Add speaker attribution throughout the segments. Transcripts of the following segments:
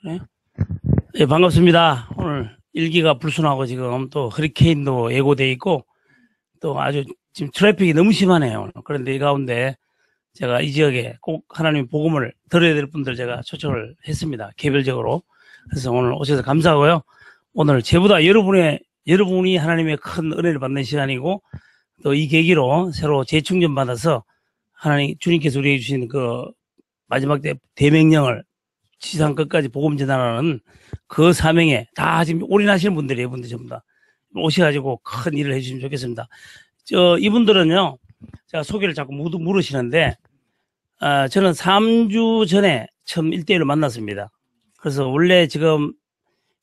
Speaker 1: 그래? 예, 반갑습니다. 오늘 일기가 불순하고 지금 또 허리케인도 예고돼 있고 또 아주 지금 트래픽이 너무 심하네요. 그런데 이 가운데 제가 이 지역에 꼭 하나님 복음을 들어야 될 분들 제가 초청을 했습니다. 개별적으로. 그래서 오늘 오셔서 감사하고요. 오늘 제보다 여러분이 하나님의 큰 은혜를 받는 시간이고 또 이 계기로 새로 재충전 받아서 하나님 주님께서 우리에게 주신 그 마지막 때 대명령을 지상 끝까지 복음 전하는 그 사명에 다 지금 올인하시는 분들이에요. 이분들 전부 다 오셔가지고 큰 일을 해주시면 좋겠습니다. 이분들은요, 제가 소개를 자꾸 물으시는데, 저는 3주 전에 처음 1대1로 만났습니다. 그래서 원래 지금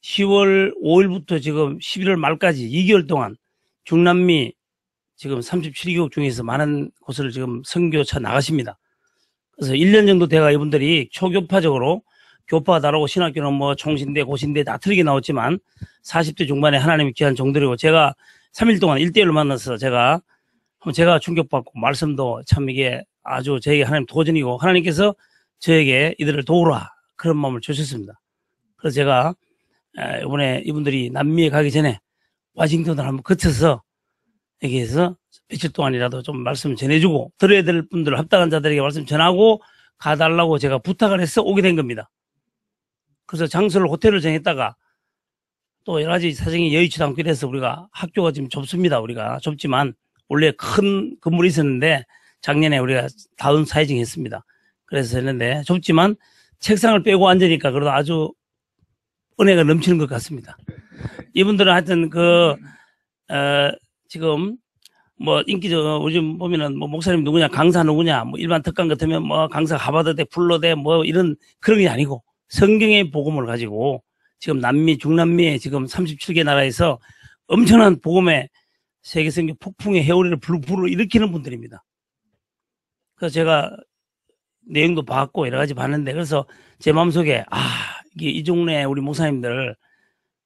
Speaker 1: 10월 5일부터 지금 11월 말까지 2개월 동안 중남미 지금 37개국 중에서 많은 곳을 지금 선교차 나가십니다. 그래서 1년 정도 돼가 이분들이 초교파적으로 교파가 다르고 신학교는 뭐 총신대, 고신대 다 틀리게 나왔지만 40대 중반에 하나님이 귀한 종들이고 제가 3일 동안 1대1로 만나서 제가 충격받고 말씀도 참 이게 아주 저에게 하나님 도전이고 하나님께서 저에게 이들을 도우라 그런 마음을 주셨습니다. 그래서 제가 이번에 이분들이 남미에 가기 전에 워싱턴을 한번 거쳐서 여기에서 며칠 동안이라도 좀 말씀 전해주고 들어야 될 분들 합당한 자들에게 말씀 전하고 가달라고 제가 부탁을 해서 오게 된 겁니다. 그래서 장소를 호텔을 정했다가 또 여러 가지 사정이 여의치도 않고 이래서 우리가 학교가 지금 좁습니다. 우리가 좁지만 원래 큰 건물이 있었는데 작년에 우리가 다운 사이징 했습니다. 그래서 했는데 좁지만 책상을 빼고 앉으니까 그래도 아주 은혜가 넘치는 것 같습니다. 이분들은 하여튼 지금 뭐 인기적 요즘 보면은 뭐 목사님 누구냐 강사 누구냐 뭐 일반 특강 같으면 뭐 강사 하버드대 풀로대 뭐 이런 그런 게 아니고 성경의 복음을 가지고 지금 남미 중남미에 지금 37개 나라에서 엄청난 복음의 세계 선교 폭풍의 해오리를 불어 일으키는 분들입니다. 그래서 제가 내용도 봤고 여러 가지 봤는데 그래서 제 마음속에 이게 이 종류의 우리 목사님들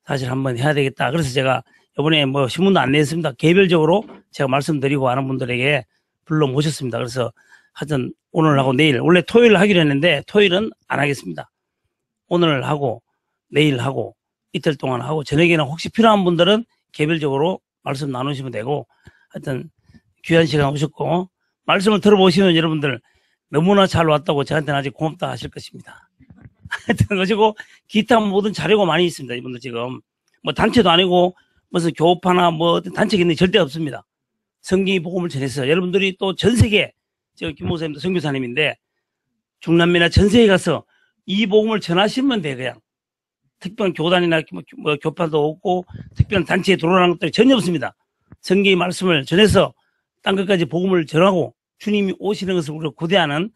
Speaker 1: 사실 한번 해야 되겠다. 그래서 제가 이번에 뭐 신문도 안 냈습니다. 개별적으로 제가 말씀드리고 아는 분들에게 불러 모셨습니다. 그래서 하여튼 오늘하고 내일 원래 토요일 하기로 했는데 토요일은 안 하겠습니다. 오늘 하고 내일 하고 이틀 동안 하고 저녁에는 혹시 필요한 분들은 개별적으로 말씀 나누시면 되고 하여튼 귀한 시간 오셨고 말씀을 들어보시면 여러분들 너무나 잘 왔다고 저한테는 아직 고맙다 하실 것입니다. 하여튼 그리고 기타 모든 자료가 많이 있습니다. 이분들 지금 뭐 단체도 아니고 무슨 교파나 뭐 어떤 단체가 있는 게 절대 없습니다. 성경의 복음을 전했어요. 여러분들이 또 전 세계 제가 김 목사님도 선교사님인데 중남미나 전 세계에 가서 이 복음을 전하시면 돼 그냥 특별한 교단이나 뭐 교파도 없고 특별한 단체에 들어오라는 것들이 전혀 없습니다. 성경의 말씀을 전해서 땅 끝까지 복음을 전하고 주님이 오시는 것을 우리가 고대하는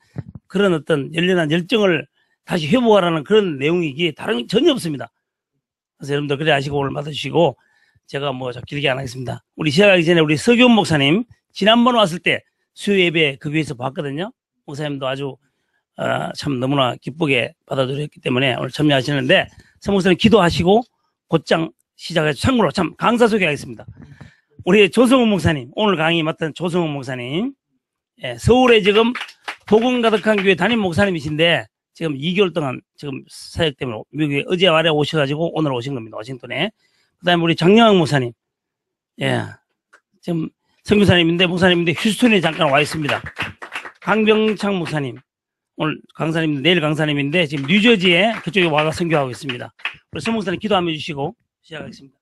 Speaker 1: 그런 어떤 열렬한 열정을 다시 회복하라는 그런 내용이기에 다른 전혀 없습니다. 그래서 여러분들 그래 아시고 오늘 받아주시고 제가 뭐 길게 안 하겠습니다. 우리 시작하기 전에 우리 서교원 목사님 지난번 왔을 때 수요 예배 그 위에서 봤거든요. 목사님도 아주 참 너무나 기쁘게 받아들였기 때문에 오늘 참여하시는데 서 목사님 기도하시고 곧장 시작해서 참고로 참 강사 소개하겠습니다. 우리 조성훈 목사님 오늘 강의 맡은 조성훈 목사님 서울에 지금 복음 가득한 교회 담임 목사님이신데 지금 2개월 동안 지금 사역 때문에 미국에 어제 아래 오셔가지고 오늘 오신 겁니다. 워싱턴에. 그 다음에 우리 장영학 목사님. 지금 선교사님인데 목사님인데 휴스턴에 잠깐 와 있습니다. 강병창 목사님. 오늘 강사님, 내일 강사님인데 지금 뉴저지에 그쪽에 와서 선교하고 있습니다. 우리 선 목사님 기도 한번 해주시고 시작하겠습니다.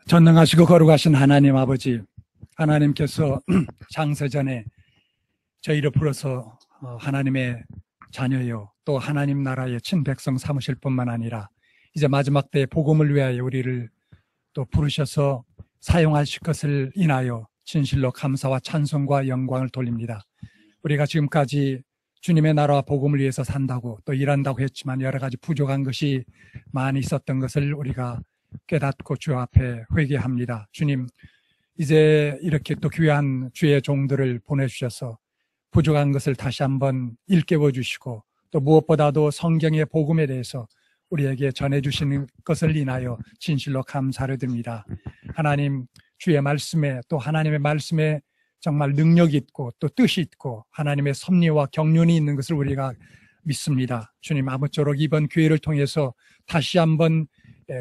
Speaker 2: 전능하시고 거룩하신 하나님 아버지, 하나님께서 장세전에 저희를 불러서 하나님의 자녀요 또 하나님 나라의 친백성 삼으실 뿐만 아니라 이제 마지막 때의 복음을 위하여 우리를 또 부르셔서 사용하실 것을 인하여 진실로 감사와 찬송과 영광을 돌립니다. 우리가 지금까지 주님의 나라와 복음을 위해서 산다고 또 일한다고 했지만 여러 가지 부족한 것이 많이 있었던 것을 우리가 깨닫고 주 앞에 회개합니다. 주님, 이제 이렇게 또 귀한 주의 종들을 보내주셔서 부족한 것을 다시 한번 일깨워 주시고 또 무엇보다도 성경의 복음에 대해서 우리에게 전해주시는 것을 인하여 진실로 감사를 드립니다. 하나님, 주의 말씀에 또 하나님의 말씀에 정말 능력이 있고 또 뜻이 있고 하나님의 섭리와 경륜이 있는 것을 우리가 믿습니다. 주님, 아무쪼록 이번 기회를 통해서 다시 한번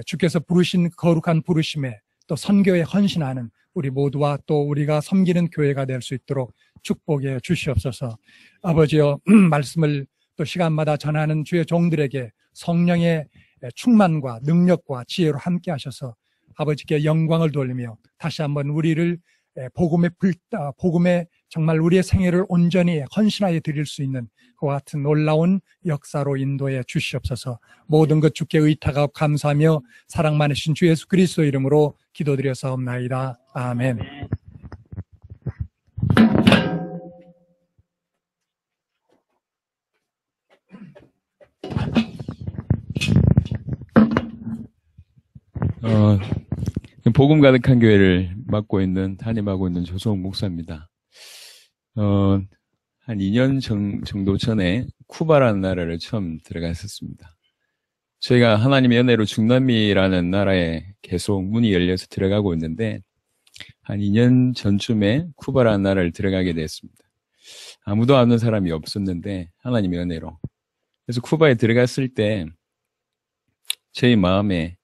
Speaker 2: 주께서 부르신 거룩한 부르심에 또 선교에 헌신하는 우리 모두와 또 우리가 섬기는 교회가 될 수 있도록 축복해 주시옵소서. 아버지여, 말씀을 또 시간마다 전하는 주의 종들에게 성령의 충만과 능력과 지혜로 함께 하셔서 아버지께 영광을 돌리며 다시 한번 우리를 복음에 정말 우리의 생애를 온전히 헌신하여 드릴 수 있는 그와 같은 놀라운 역사로 인도해 주시옵소서. 모든 것 주께 의탁하고 감사하며 사랑 많으신 주 예수 그리스도 이름으로 기도드려사옵나이다. 아멘.
Speaker 3: 복음 가득한 교회를 담임하고 있는 조성욱 목사입니다. 한 2년 정도 전에 쿠바라는 나라를 처음 들어갔었습니다. 저희가 하나님의 은혜로 중남미라는 나라에 계속 문이 열려서 들어가고 있는데, 한 2년 전쯤에 쿠바라는 나라를 들어가게 됐습니다. 아무도 아는 사람이 없었는데, 하나님의 은혜로. 그래서 쿠바에 들어갔을 때, 저희 마음에,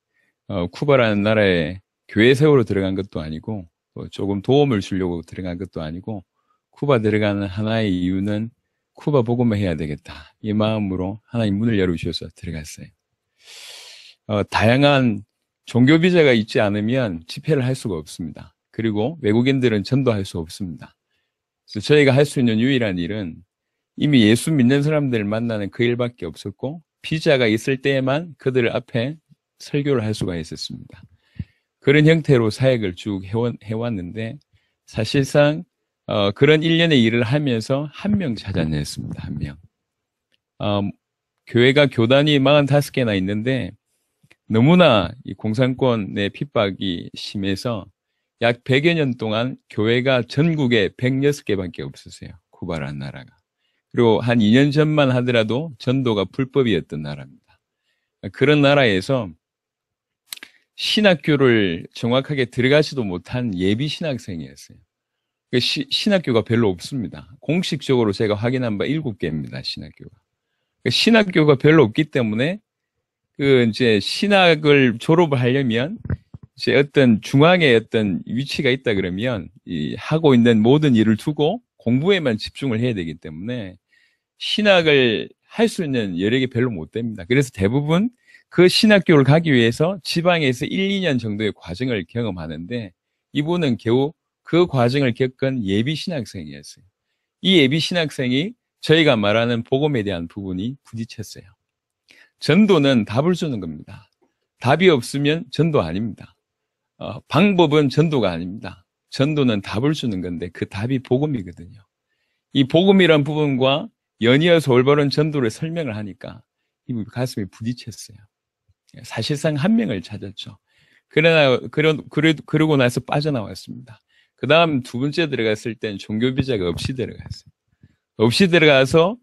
Speaker 3: 쿠바라는 나라에 교회 세우러 들어간 것도 아니고, 조금 도움을 주려고 들어간 것도 아니고, 쿠바 들어가는 하나의 이유는 쿠바 복음을 해야 되겠다. 이 마음으로 하나님 문을 열어주셔서 들어갔어요. 다양한 종교 비자가 있지 않으면 집회를 할 수가 없습니다. 그리고 외국인들은 전도할 수 없습니다. 그래서 저희가 할 수 있는 유일한 일은 이미 예수 믿는 사람들을 만나는 그 일밖에 없었고, 비자가 있을 때에만 그들 앞에 설교를 할 수가 있었습니다. 그런 형태로 사역을 쭉 해왔는데, 사실상 그런 일련의 일을 하면서 한 명 찾아냈습니다. 한 명. 교회가 교단이 45개나 있는데 너무나 이 공산권의 핍박이 심해서 약 100여 년 동안 교회가 전국에 106개밖에 없었어요. 쿠바라는 나라가. 그리고 한 2년 전만 하더라도 전도가 불법이었던 나라입니다. 그런 나라에서 신학교를 정확하게 들어가지도 못한 예비 신학생이었어요. 신학교가 별로 없습니다. 공식적으로 제가 확인한 바 7개입니다, 신학교가. 신학교가 별로 없기 때문에, 이제 신학을 졸업을 하려면, 이제 어떤 중앙에 어떤 위치가 있다 그러면, 하고 있는 모든 일을 두고 공부에만 집중을 해야 되기 때문에, 신학을 할 수 있는 여력이 별로 못 됩니다. 그래서 대부분 그 신학교를 가기 위해서 지방에서 1, 2년 정도의 과정을 경험하는데, 이분은 겨우 그 과정을 겪은 예비 신학생이었어요. 이 예비 신학생이 저희가 말하는 복음에 대한 부분이 부딪혔어요. 전도는 답을 주는 겁니다. 답이 없으면 전도 아닙니다. 방법은 전도가 아닙니다. 전도는 답을 주는 건데 그 답이 복음이거든요. 이 복음이란 부분과 연이어서 올바른 전도를 설명을 하니까 이 가슴이 부딪혔어요. 사실상 한 명을 찾았죠. 그러고 나서 빠져나왔습니다. 그 다음 두 번째 들어갔을 땐 종교 비자가 없이 들어갔어요. 없이 들어가서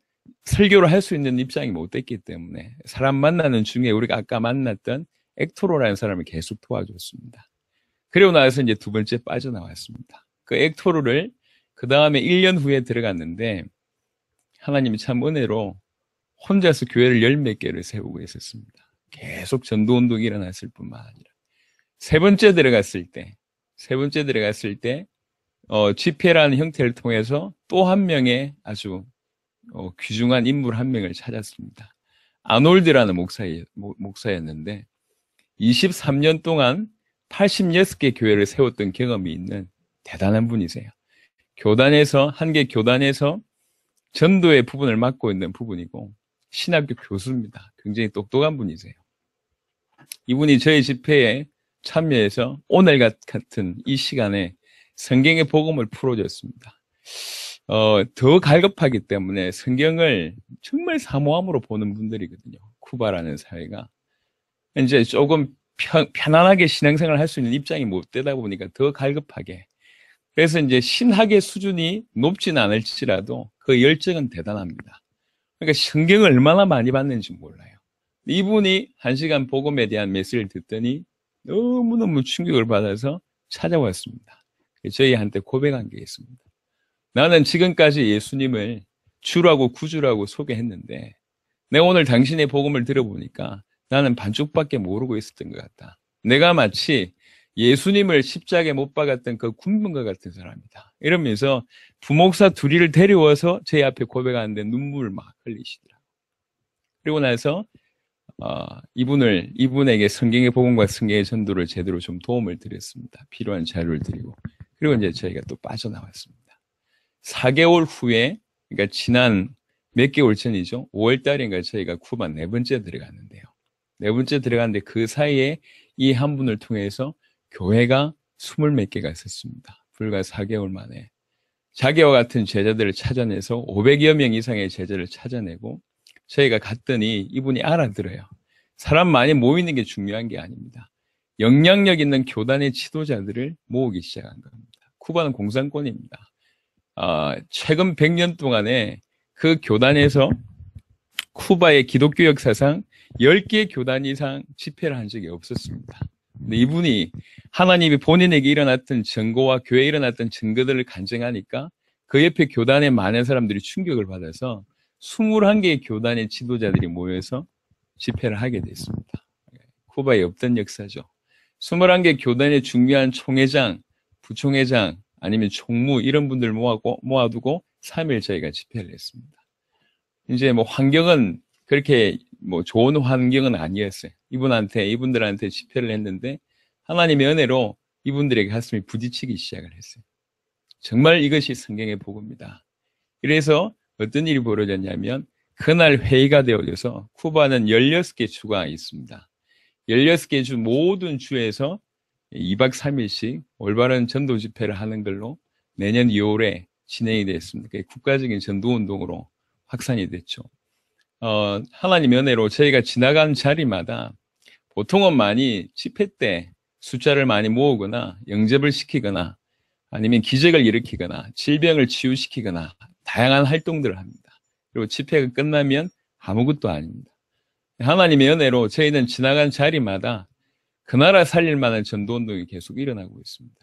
Speaker 3: 설교를 할 수 있는 입장이 못 됐기 때문에 사람 만나는 중에 우리가 아까 만났던 액토로라는 사람을 계속 도와줬습니다. 그리고 나서 이제 두 번째 빠져나왔습니다. 그 액토로를 그 다음에 1년 후에 들어갔는데 하나님이 참 은혜로 혼자서 교회를 10몇 개를 세우고 있었습니다. 계속 전도운동이 일어났을 뿐만 아니라 세 번째 들어갔을 때 집회라는 형태를 통해서 또 한 명의 아주 귀중한 인물 한 명을 찾았습니다. 아놀드라는 목사였는데 23년 동안 86개 교회를 세웠던 경험이 있는 대단한 분이세요. 한 개 교단에서 전도의 부분을 맡고 있는 부분이고 신학교 교수입니다. 굉장히 똑똑한 분이세요. 이분이 저희 집회에 참여해서 오늘 같은 이 시간에 성경의 복음을 풀어줬습니다. 더 갈급하기 때문에 성경을 정말 사모함으로 보는 분들이거든요. 쿠바라는 사회가. 이제 조금 편안하게 신앙생활을 할 수 있는 입장이 못 되다 보니까 더 갈급하게. 그래서 이제 신학의 수준이 높지는 않을지라도 그 열정은 대단합니다. 그러니까 성경을 얼마나 많이 봤는지 몰라요. 이분이 1시간 복음에 대한 메시지를 듣더니 너무너무 충격을 받아서 찾아왔습니다. 저희한테 고백한 게 있습니다. 나는 지금까지 예수님을 주라고 구주라고 소개했는데 내가 오늘 당신의 복음을 들어보니까 나는 반쪽밖에 모르고 있었던 것 같다. 내가 마치 예수님을 십자가에 못 박았던 그 군병과 같은 사람이다. 이러면서 부목사 둘이를 데려와서 제 앞에 고백하는데 눈물을 막 흘리시더라고요. 그리고 나서 이분에게 성경의 복음과 성경의 전도를 제대로 좀 도움을 드렸습니다. 필요한 자료를 드리고. 그리고 이제 저희가 또 빠져나왔습니다. 4개월 후에, 그러니까 지난 몇 개월 전이죠. 5월 달인가 저희가 쿠바 네 번째 들어갔는데요. 네 번째 들어갔는데 그 사이에 이 한 분을 통해서 교회가 20몇 개가 있었습니다. 불과 4개월 만에. 자기와 같은 제자들을 찾아내서 500여 명 이상의 제자를 찾아내고 저희가 갔더니 이분이 알아들어요. 사람 많이 모이는 게 중요한 게 아닙니다. 영향력 있는 교단의 지도자들을 모으기 시작한 겁니다. 쿠바는 공산권입니다. 최근 100년 동안에 그 교단에서 쿠바의 기독교 역사상 10개 교단 이상 집회를 한 적이 없었습니다. 근데 이분이 하나님이 본인에게 일어났던 증거와 교회에 일어났던 증거들을 간증하니까 그 옆에 교단에 많은 사람들이 충격을 받아서 21개의 교단의 지도자들이 모여서 집회를 하게 됐습니다. 쿠바에 없던 역사죠. 21개 교단의 중요한 총회장, 부총회장, 아니면 총무 이런 분들 모아두고 3일 저희가 집회를 했습니다. 이제 뭐 환경은 그렇게 뭐 좋은 환경은 아니었어요. 이분들한테 집회를 했는데 하나님의 은혜로 이분들에게 가슴이 부딪히기 시작을 했어요. 정말 이것이 성경의 복음이다. 그래서 어떤 일이 벌어졌냐면 그날 회의가 되어져서 쿠바는 16개 주가 있습니다. 16개 주 모든 주에서 2박 3일씩 올바른 전도 집회를 하는 걸로 내년 2월에 진행이 됐습니다. 국가적인 전도운동으로 확산이 됐죠. 하나님의 은혜로 저희가 지나간 자리마다 보통은 많이 집회 때 숫자를 많이 모으거나 영접을 시키거나 아니면 기적을 일으키거나 질병을 치유시키거나 다양한 활동들을 합니다. 그리고 집회가 끝나면 아무것도 아닙니다. 하나님의 은혜로 저희는 지나간 자리마다 그 나라 살릴 만한 전도운동이 계속 일어나고 있습니다.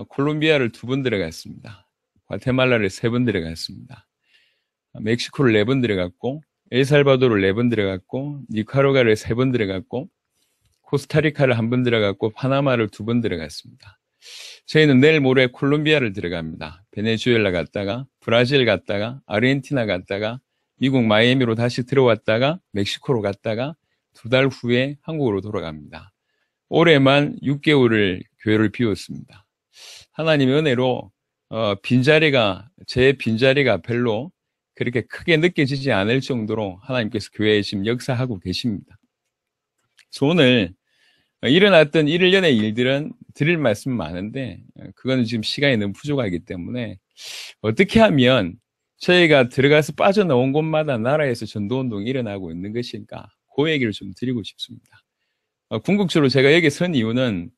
Speaker 3: 콜롬비아를 2번 들어갔습니다. 과테말라를 3번 들어갔습니다. 멕시코를 4번 들어갔고 엘살바도를 4번 들어갔고 니카라과를 3번 들어갔고 코스타리카를 1번 들어갔고 파나마를 2번 들어갔습니다. 저희는 내일 모레 콜롬비아를 들어갑니다. 베네수엘라 갔다가 브라질 갔다가 아르헨티나 갔다가 미국 마이애미로 다시 들어왔다가 멕시코로 갔다가 2달 후에 한국으로 돌아갑니다. 올해만 6개월을 교회를 비웠습니다. 하나님의 은혜로 제 빈자리가 별로 그렇게 크게 느껴지지 않을 정도로 하나님께서 교회에 지금 역사하고 계십니다. 그래서 오늘 일어났던 일련의 일들은 드릴 말씀 많은데 그거는 지금 시간이 너무 부족하기 때문에 어떻게 하면 저희가 들어가서 빠져나온 곳마다 나라에서 전도운동이 일어나고 있는 것일까? 그 얘기를 좀 드리고 싶습니다. 궁극적으로 제가 여기 선 이유는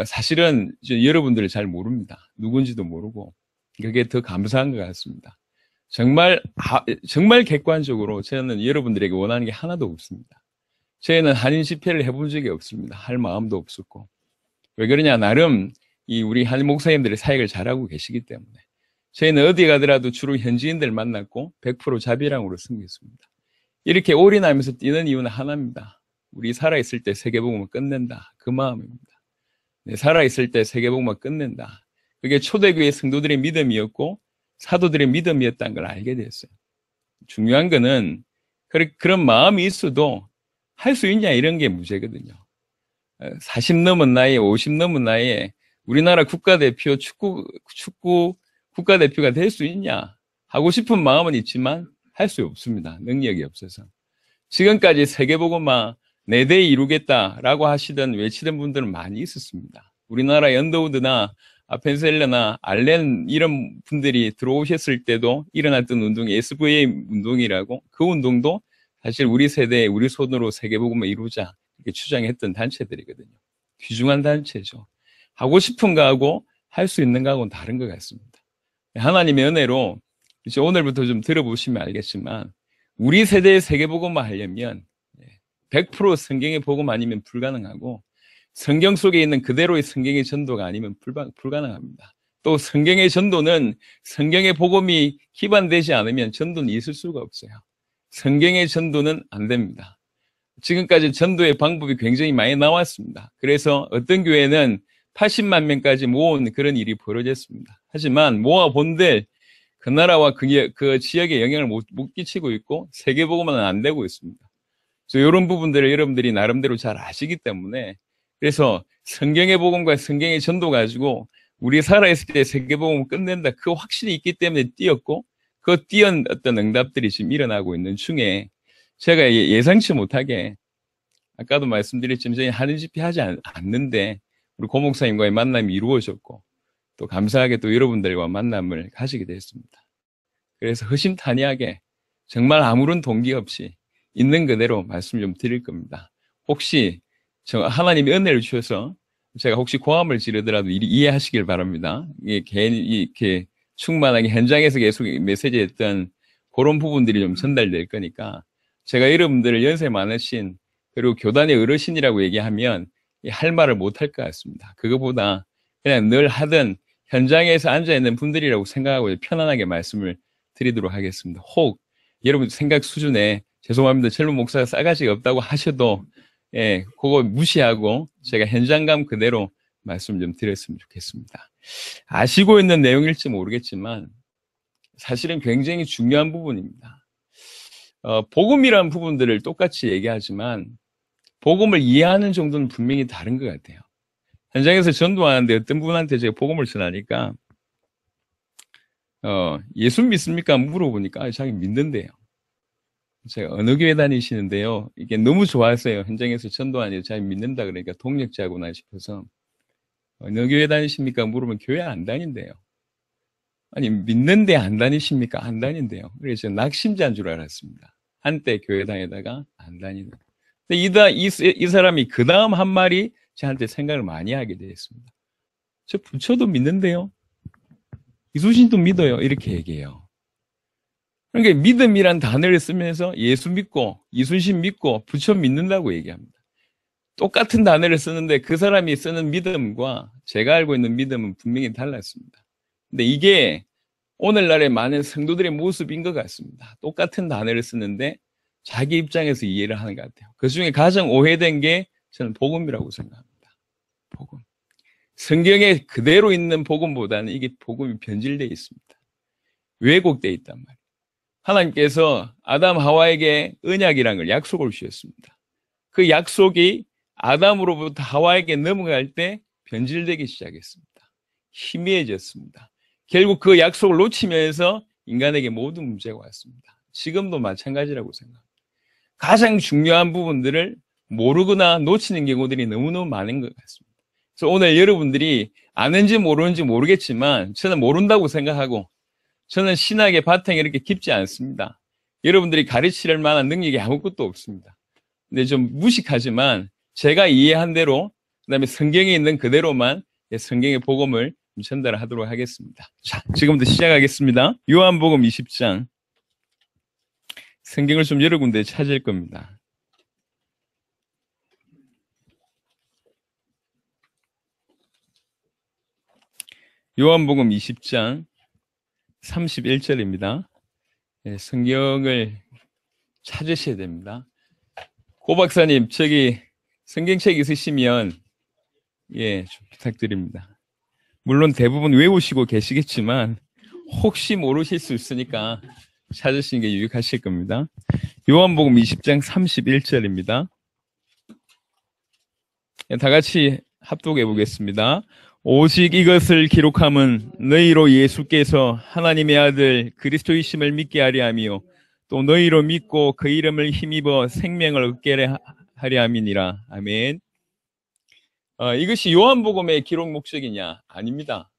Speaker 3: 사실은 여러분들을 잘 모릅니다. 누군지도 모르고 그게 더 감사한 것 같습니다. 정말 객관적으로 저는 여러분들에게 원하는 게 하나도 없습니다. 저희는 한인 집회를 해본 적이 없습니다. 할 마음도 없었고. 왜 그러냐, 나름 우리 한인 목사님들의 사역을 잘하고 계시기 때문에. 저희는 어디 가더라도 주로 현지인들 만났고 100% 자비랑으로 섬겼습니다. 이렇게 올인하면서 뛰는 이유는 하나입니다. 우리 살아있을 때 세계복음을 끝낸다. 그 마음입니다. 살아있을 때 세계복음을 끝낸다. 그게 초대교회 성도들의 믿음이었고 사도들의 믿음이었다는 걸 알게 됐어요. 중요한 거는 그런 마음이 있어도 할 수 있냐 이런 게 문제거든요. 40 넘은 나이에 50 넘은 나이에 우리나라 국가대표 축구 국가대표가 될 수 있냐 하고 싶은 마음은 있지만 할 수 없습니다. 능력이 없어서. 지금까지 세계복음화 4대 이루겠다라고 외치던 분들은 많이 있었습니다. 우리나라 연더우드나 펜셀러나 알렌 이런 분들이 들어오셨을 때도 일어났던 운동이 SVA 운동이라고, 그 운동도 사실 우리 세대에 우리 손으로 세계복음을 이루자 이렇게 주장했던 단체들이거든요. 귀중한 단체죠. 하고 싶은 거하고 할 수 있는 거하고는 다른 것 같습니다. 하나님의 은혜로 이제 오늘부터 좀 들어보시면 알겠지만 우리 세대의 세계복음을 하려면 100% 성경의 복음 아니면 불가능하고 성경 속에 있는 그대로의 성경의 전도가 아니면 불가능합니다. 또 성경의 전도는 성경의 복음이 기반되지 않으면 전도는 있을 수가 없어요. 성경의 전도는 안 됩니다. 지금까지 전도의 방법이 굉장히 많이 나왔습니다. 그래서 어떤 교회는 80만 명까지 모은 그런 일이 벌어졌습니다. 하지만 모아본들 그 나라와 그 지역에 영향을 못 끼치고 있고 세계복음화는 안 되고 있습니다. 그래서 이런 부분들을 여러분들이 나름대로 잘 아시기 때문에 그래서 성경의 복음과 성경의 전도 가지고 우리 살아있을 때 세계복음을 끝낸다 그 확신이 있기 때문에 뛰었고 그 뛰은 어떤 응답들이 지금 일어나고 있는 중에 제가 예상치 못하게 아까도 말씀드렸지만 저희 하는 집회 하지 않는데 우리 고 목사님과의 만남이 이루어졌고 또 감사하게 또 여러분들과 만남을 가지게 됐습니다. 그래서 허심탄회하게 정말 아무런 동기 없이 있는 그대로 말씀 좀 드릴 겁니다. 혹시 하나님이 은혜를 주셔서 제가 혹시 고함을 지르더라도 이해하시길 바랍니다. 이게 괜히 이렇게 충만하게 현장에서 계속 메시지 했던 그런 부분들이 좀 전달될 거니까 제가 여러분들을 연세 많으신 그리고 교단의 어르신이라고 얘기하면 할 말을 못 할 것 같습니다. 그거보다 그냥 늘 하던 현장에서 앉아있는 분들이라고 생각하고 편안하게 말씀을 드리도록 하겠습니다. 혹 여러분 생각 수준에 죄송합니다. 젊은 목사가 싸가지가 없다고 하셔도 그거 무시하고 제가 현장감 그대로 말씀 좀 드렸으면 좋겠습니다. 아시고 있는 내용일지 모르겠지만 사실은 굉장히 중요한 부분입니다. 복음이라는 부분들을 똑같이 얘기하지만 복음을 이해하는 정도는 분명히 다른 것 같아요. 현장에서 전도하는데 어떤 분한테 제가 복음을 전하니까 예수 믿습니까? 물어보니까 자기 믿는데요. 제가 어느 교회 다니시는데요. 이게 너무 좋았어요. 현장에서 전도하니 자기 믿는다 그러니까 동력자구나 싶어서 어느 교회 다니십니까? 물으면 교회 안 다닌대요. 아니 믿는데 안 다니십니까? 안 다닌대요. 그래서 낙심자인 줄 알았습니다. 한때 교회 다니다가 안 다니는. 근데 이 사람이 그 다음 한 말이 저한테 생각을 많이 하게 되었습니다. 저 부처도 믿는데요. 이수신도 믿어요. 이렇게 얘기해요. 그러니까 믿음이란 단어를 쓰면서 예수 믿고 이순신 믿고 부처 믿는다고 얘기합니다. 똑같은 단어를 쓰는데 그 사람이 쓰는 믿음과 제가 알고 있는 믿음은 분명히 달랐습니다. 근데 이게 오늘날의 많은 성도들의 모습인 것 같습니다. 똑같은 단어를 쓰는데 자기 입장에서 이해를 하는 것 같아요. 그 중에 가장 오해된 게 저는 복음이라고 생각합니다. 복음. 성경에 그대로 있는 복음보다는 이게 복음이 변질되어 있습니다. 왜곡되어 있단 말이에요. 하나님께서 아담 하와에게 언약이라는 걸 약속을 주셨습니다. 그 약속이 아담으로부터 하와에게 넘어갈 때 변질되기 시작했습니다. 희미해졌습니다. 결국 그 약속을 놓치면서 인간에게 모든 문제가 왔습니다. 지금도 마찬가지라고 생각합니다. 가장 중요한 부분들을 모르거나 놓치는 경우들이 너무너무 많은 것 같습니다. 그래서 오늘 여러분들이 아는지 모르는지 모르겠지만 저는 모른다고 생각하고 저는 신학의 바탕이 이렇게 깊지 않습니다. 여러분들이 가르칠 만한 능력이 아무것도 없습니다. 근데 좀 무식하지만 제가 이해한 대로 그다음에 성경에 있는 그대로만 성경의 복음을 전달하도록 하겠습니다. 자, 지금부터 시작하겠습니다. 요한복음 20장. 성경을 좀 여러 군데 찾을 겁니다. 요한복음 20장 31절입니다. 성경을 찾으셔야 됩니다. 고 박사님, 저기 성경책 있으시면 좀 부탁드립니다. 물론 대부분 외우시고 계시겠지만 혹시 모르실 수 있으니까 찾으시는 게 유익하실 겁니다. 요한복음 20장 31절입니다. 다 같이 합독해 보겠습니다. 오직 이것을 기록함은 너희로 예수께서 하나님의 아들 그리스도이심을 믿게 하려 하며 또 너희로 믿고 그 이름을 힘입어 생명을 얻게 하려 함이니라. 아멘. 이것이 요한복음의 기록 목적이냐? 아닙니다.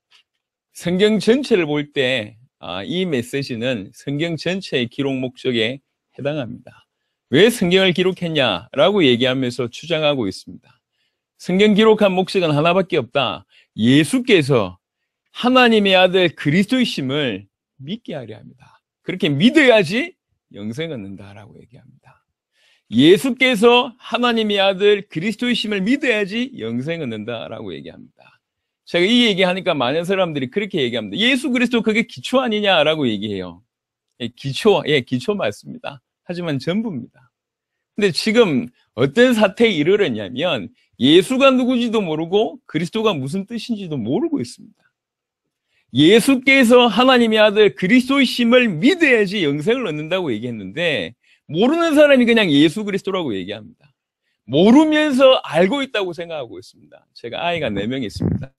Speaker 3: 성경 전체를 볼 때 이 메시지는 성경 전체의 기록 목적에 해당합니다. 왜 성경을 기록했냐라고 얘기하면서 주장하고 있습니다. 성경 기록한 목적은 하나밖에 없다. 예수께서 하나님의 아들 그리스도이심을 믿게 하려 합니다. 그렇게 믿어야지 영생을 얻는다라고 얘기합니다. 예수께서 하나님의 아들 그리스도이심을 믿어야지 영생을 얻는다라고 얘기합니다. 제가 이 얘기하니까 많은 사람들이 그렇게 얘기합니다. 예수 그리스도 그게 기초 아니냐라고 얘기해요. 기초 맞습니다. 하지만 전부입니다. 근데 지금 어떤 사태에 이르렀냐면 예수가 누구지도 모르고 그리스도가 무슨 뜻인지도 모르고 있습니다. 예수께서 하나님의 아들 그리스도이심을 믿어야지 영생을 얻는다고 얘기했는데 모르는 사람이 그냥 예수 그리스도라고 얘기합니다. 모르면서 알고 있다고 생각하고 있습니다. 제가 아이가 4명 있습니다.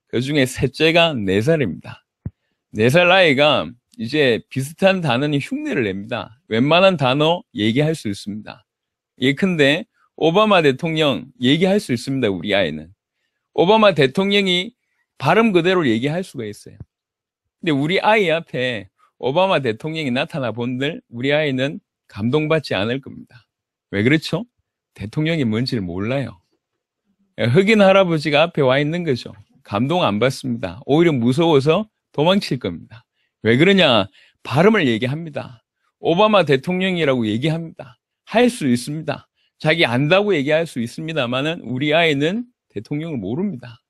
Speaker 3: 그 중에 셋째가 4살입니다. 4살 아이가 이제 비슷한 단어는 흉내를 냅니다. 웬만한 단어 얘기할 수 있습니다. 예컨대 오바마 대통령 얘기할 수 있습니다. 우리 아이는. 오바마 대통령이 발음 그대로 얘기할 수가 있어요. 근데 우리 아이 앞에 오바마 대통령이 나타나 본들 우리 아이는 감동받지 않을 겁니다. 왜 그렇죠? 대통령이 뭔지를 몰라요. 흑인 할아버지가 앞에 와 있는 거죠. 감동 안 받습니다. 오히려 무서워서 도망칠 겁니다. 왜 그러냐? 발음을 얘기합니다. 오바마 대통령이라고 얘기합니다. 할 수 있습니다. 자기 안다고 얘기할 수 있습니다만은 우리 아이는 대통령을 모릅니다.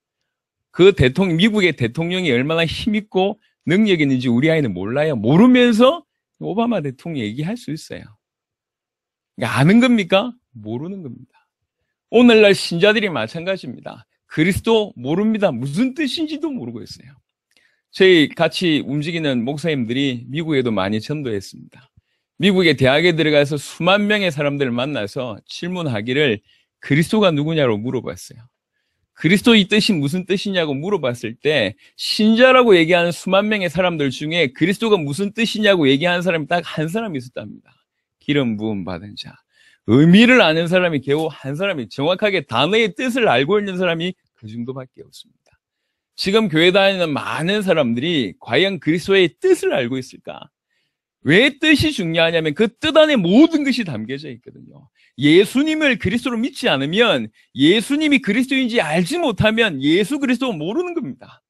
Speaker 3: 그 미국의 대통령이 얼마나 힘있고 능력이 있는지 우리 아이는 몰라요. 모르면서 오바마 대통령 얘기할 수 있어요. 그러니까 아는 겁니까? 모르는 겁니다. 오늘날 신자들이 마찬가지입니다. 그리스도 모릅니다. 무슨 뜻인지도 모르고 있어요. 저희 같이 움직이는 목사님들이 미국에도 많이 전도했습니다. 미국의 대학에 들어가서 수만 명의 사람들을 만나서 질문하기를 그리스도가 누구냐고 물어봤어요. 그리스도 이 뜻이 무슨 뜻이냐고 물어봤을 때 신자라고 얘기하는 수만 명의 사람들 중에 그리스도가 무슨 뜻이냐고 얘기하는 사람이 딱 한 사람이 있었답니다. 기름 부음 받은 자. 의미를 아는 사람이 겨우 한 사람이, 정확하게 단어의 뜻을 알고 있는 사람이 그 정도밖에 없습니다. 지금 교회 다니는 많은 사람들이 과연 그리스도의 뜻을 알고 있을까? 왜 뜻이 중요하냐면 그 뜻 안에 모든 것이 담겨져 있거든요. 예수님을 그리스도로 믿지 않으면, 예수님이 그리스도인지 알지 못하면 예수 그리스도를 모르는 겁니다.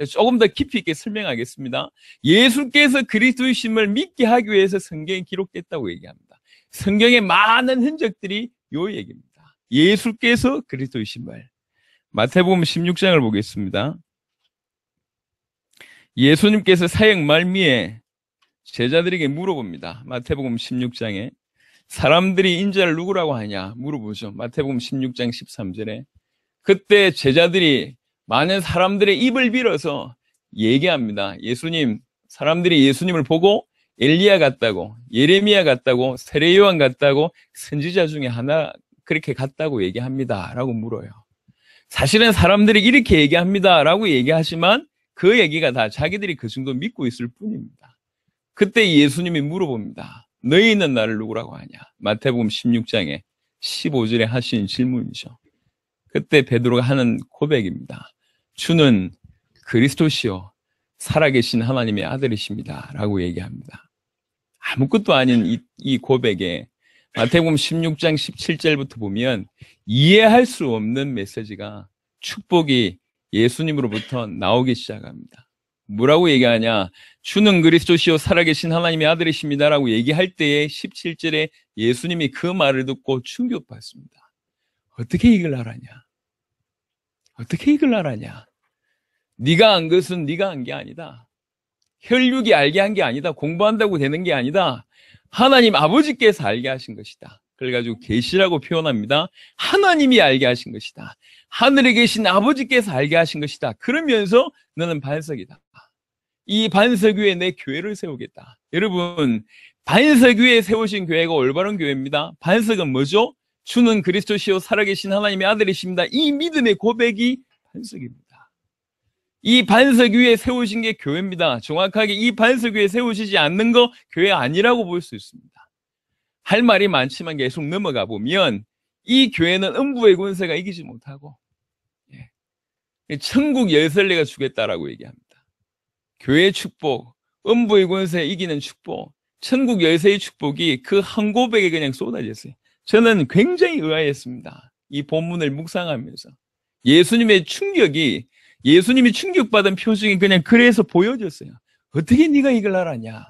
Speaker 3: 조금 더 깊이 있게 설명하겠습니다. 예수께서 그리스도이심을 믿게 하기 위해서 성경에 기록됐다고 얘기합니다. 성경의 많은 흔적들이 요 얘기입니다. 예수께서 그리스도이심을. 마태복음 16장을 보겠습니다. 예수님께서 사역 말미에 제자들에게 물어봅니다. 마태복음 16장에 사람들이 인자를 누구라고 하냐 물어보죠. 마태복음 16장 13절에 그때 제자들이 많은 사람들의 입을 빌어서 얘기합니다. 예수님, 사람들이 예수님을 보고 엘리야 같다고, 예레미야 같다고, 세례요한 같다고, 선지자 중에 하나 그렇게 같다고 얘기합니다 라고 물어요. 사실은 사람들이 이렇게 얘기합니다 라고 얘기하지만 그 얘기가 다 자기들이 그 정도 믿고 있을 뿐입니다. 그때 예수님이 물어봅니다. 너희는 나를 누구라고 하냐? 마태복음 16장에 15절에 하신 질문이죠. 그때 베드로가 하는 고백입니다. 주는 그리스도시요 살아계신 하나님의 아들이십니다 라고 얘기합니다. 아무것도 아닌 이 고백에 마태복음 16장 17절부터 보면 이해할 수 없는 메시지가, 축복이 예수님으로부터 나오기 시작합니다. 뭐라고 얘기하냐? 주는 그리스도시요 살아계신 하나님의 아들이십니다 라고 얘기할 때에 17절에 예수님이 그 말을 듣고 충격받습니다. 어떻게 이걸 알았냐? 어떻게 이걸 알았냐? 네가 안 것은 네가 한 게 아니다. 혈육이 알게 한 게 아니다. 공부한다고 되는 게 아니다. 하나님 아버지께서 알게 하신 것이다. 그래가지고 계시라고 표현합니다. 하나님이 알게 하신 것이다. 하늘에 계신 아버지께서 알게 하신 것이다. 그러면서 너는 반석이다. 이 반석 위에 내 교회를 세우겠다. 여러분, 반석 위에 세우신 교회가 올바른 교회입니다. 반석은 뭐죠? 주는 그리스도시요 살아계신 하나님의 아들이십니다. 이 믿음의 고백이 반석입니다. 이 반석 위에 세우신 게 교회입니다. 정확하게 이 반석 위에 세우시지 않는 거 교회 아니라고 볼 수 있습니다. 할 말이 많지만 계속 넘어가 보면 이 교회는 음부의 권세가 이기지 못하고 천국 열쇠를 내가 주겠다라고 얘기합니다. 교회의 축복, 음부의 권세 이기는 축복, 천국 열쇠의 축복이 그 한 고백에 그냥 쏟아졌어요. 저는 굉장히 의아했습니다. 이 본문을 묵상하면서 예수님의 충격이, 예수님이 충격받은 표정이 그냥 그래서 보여졌어요. 어떻게 네가 이걸 알았냐?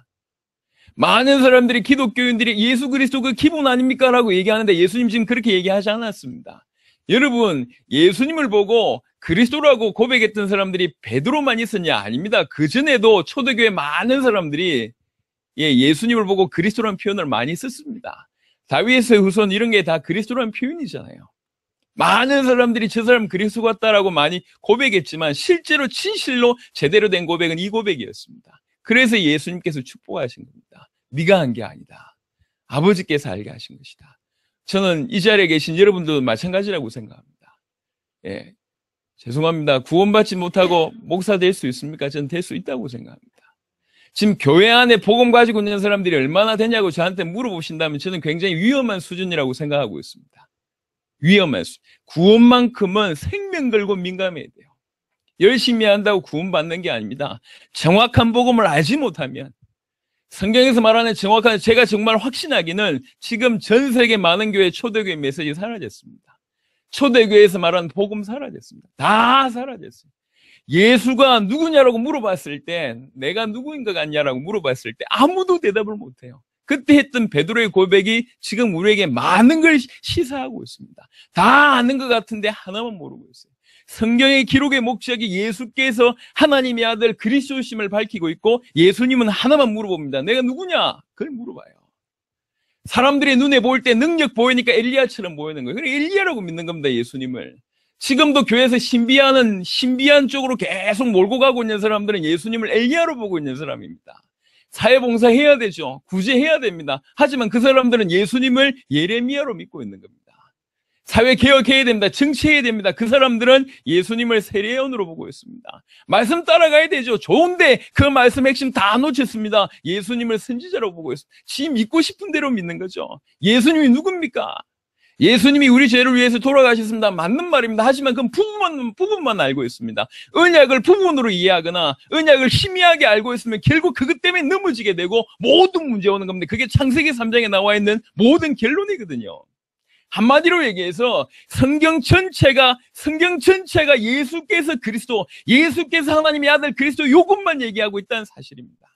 Speaker 3: 많은 사람들이, 기독교인들이 예수 그리스도 그 기본 아닙니까? 라고 얘기하는데 예수님 지금 그렇게 얘기하지 않았습니다. 여러분, 예수님을 보고 그리스도라고 고백했던 사람들이 베드로만 있었냐? 아닙니다. 그 전에도 초대교회 많은 사람들이 예수님을 보고 그리스도라는 표현을 많이 썼습니다. 다윗의 후손 이런 게 다 그리스도라는 표현이잖아요. 많은 사람들이 저 사람 그리스도 같다라고 많이 고백했지만 실제로 진실로 제대로 된 고백은 이 고백이었습니다. 그래서 예수님께서 축복하신 겁니다. 네가 한 게 아니다. 아버지께서 알게 하신 것이다. 저는 이 자리에 계신 여러분들도 마찬가지라고 생각합니다. 예, 죄송합니다. 구원받지 못하고 목사 될 수 있습니까? 저는 될 수 있다고 생각합니다. 지금 교회 안에 복음 가지고 있는 사람들이 얼마나 되냐고 저한테 물어보신다면 저는 굉장히 위험한 수준이라고 생각하고 있습니다. 위험한 수준. 구원만큼은 생명 걸고 민감해야 돼요. 열심히 한다고 구원받는 게 아닙니다. 정확한 복음을 알지 못하면, 성경에서 말하는 정확한, 제가 정말 확신하기는 지금 전 세계 많은 교회 초대교회 메시지 사라졌습니다. 초대교회에서 말하는 복음 사라졌습니다. 다 사라졌어요. 예수가 누구냐라고 물어봤을 때, 내가 누구인 것 같냐라고 물어봤을 때 아무도 대답을 못해요. 그때 했던 베드로의 고백이 지금 우리에게 많은 걸 시사하고 있습니다. 다 아는 것 같은데 하나만 모르고 있어요. 성경의 기록의 목적이 예수께서 하나님의 아들 그리스도심을 밝히고 있고, 예수님은 하나만 물어봅니다. 내가 누구냐? 그걸 물어봐요. 사람들이 눈에 보일 때 능력 보이니까 엘리야처럼 보이는 거예요. 그래, 엘리야라고 믿는 겁니다, 예수님을. 지금도 교회에서 신비한 쪽으로 계속 몰고 가고 있는 사람들은 예수님을 엘리야로 보고 있는 사람입니다. 사회봉사 해야 되죠. 구제해야 됩니다. 하지만 그 사람들은 예수님을 예레미야로 믿고 있는 겁니다. 사회개혁해야 됩니다. 정치해야 됩니다. 그 사람들은 예수님을 세례요한으로 보고 있습니다. 말씀 따라가야 되죠. 좋은데 그 말씀 핵심 다 놓쳤습니다. 예수님을 선지자로 보고 있습니다. 지 믿고 싶은 대로 믿는 거죠. 예수님이 누굽니까? 예수님이 우리 죄를 위해서 돌아가셨습니다. 맞는 말입니다. 하지만 그건 부분만 알고 있습니다. 언약을 부분으로 이해하거나 언약을 희미하게 알고 있으면 결국 그것 때문에 넘어지게 되고 모든 문제 오는 겁니다. 그게 창세기 3장에 나와 있는 모든 결론이거든요. 한마디로 얘기해서 성경 전체가 예수께서 그리스도, 예수께서 하나님의 아들 그리스도, 이것만 얘기하고 있다는 사실입니다.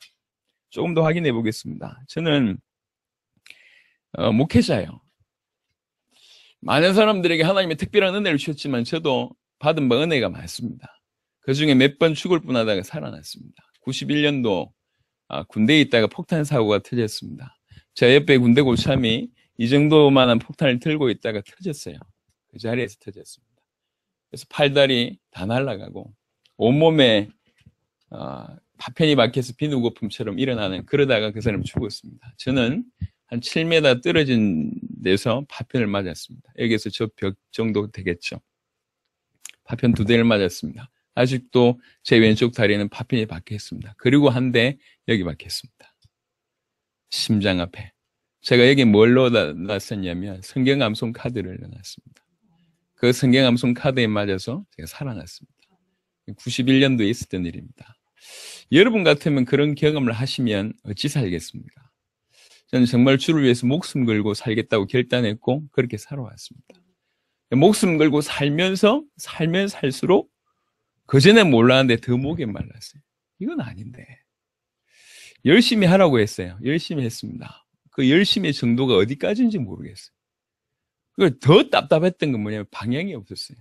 Speaker 3: 조금 더 확인해 보겠습니다. 저는 목회자예요. 많은 사람들에게 하나님의 특별한 은혜를 주셨지만 저도 받은 바 은혜가 많습니다. 그중에 몇 번 죽을 뻔하다가 살아났습니다. 91년도 군대에 있다가 폭탄 사고가 터졌습니다. 제 옆에 군대 고참이 이 정도만한 폭탄을 들고 있다가 터졌어요. 그 자리에서 터졌습니다. 그래서 팔다리 다 날아가고 온몸에 파편이 박혀서 비누거품처럼 일어나는, 그러다가 그 사람이 죽었습니다. 저는 한 7m 떨어진 데서 파편을 맞았습니다. 여기에서 저 벽 정도 되겠죠. 파편 2대를 맞았습니다. 아직도 제 왼쪽 다리에는 파편이 박혀 있습니다. 그리고 한 대 여기 박혀 있습니다. 심장 앞에. 제가 여기 뭘 넣어놨었냐면 성경 암송 카드를 넣어놨습니다. 그 성경 암송 카드에 맞아서 제가 살아났습니다. 91년도에 있었던 일입니다. 여러분 같으면 그런 경험을 하시면 어찌 살겠습니까? 저는 정말 주를 위해서 목숨 걸고 살겠다고 결단했고 그렇게 살아왔습니다. 목숨 걸고 살면 살수록 그전에 몰랐는데 더 목에 말랐어요. 이건 아닌데. 열심히 하라고 했어요. 열심히 했습니다. 그 열심의 정도가 어디까지인지 모르겠어요. 더 답답했던 건 뭐냐면 방향이 없었어요.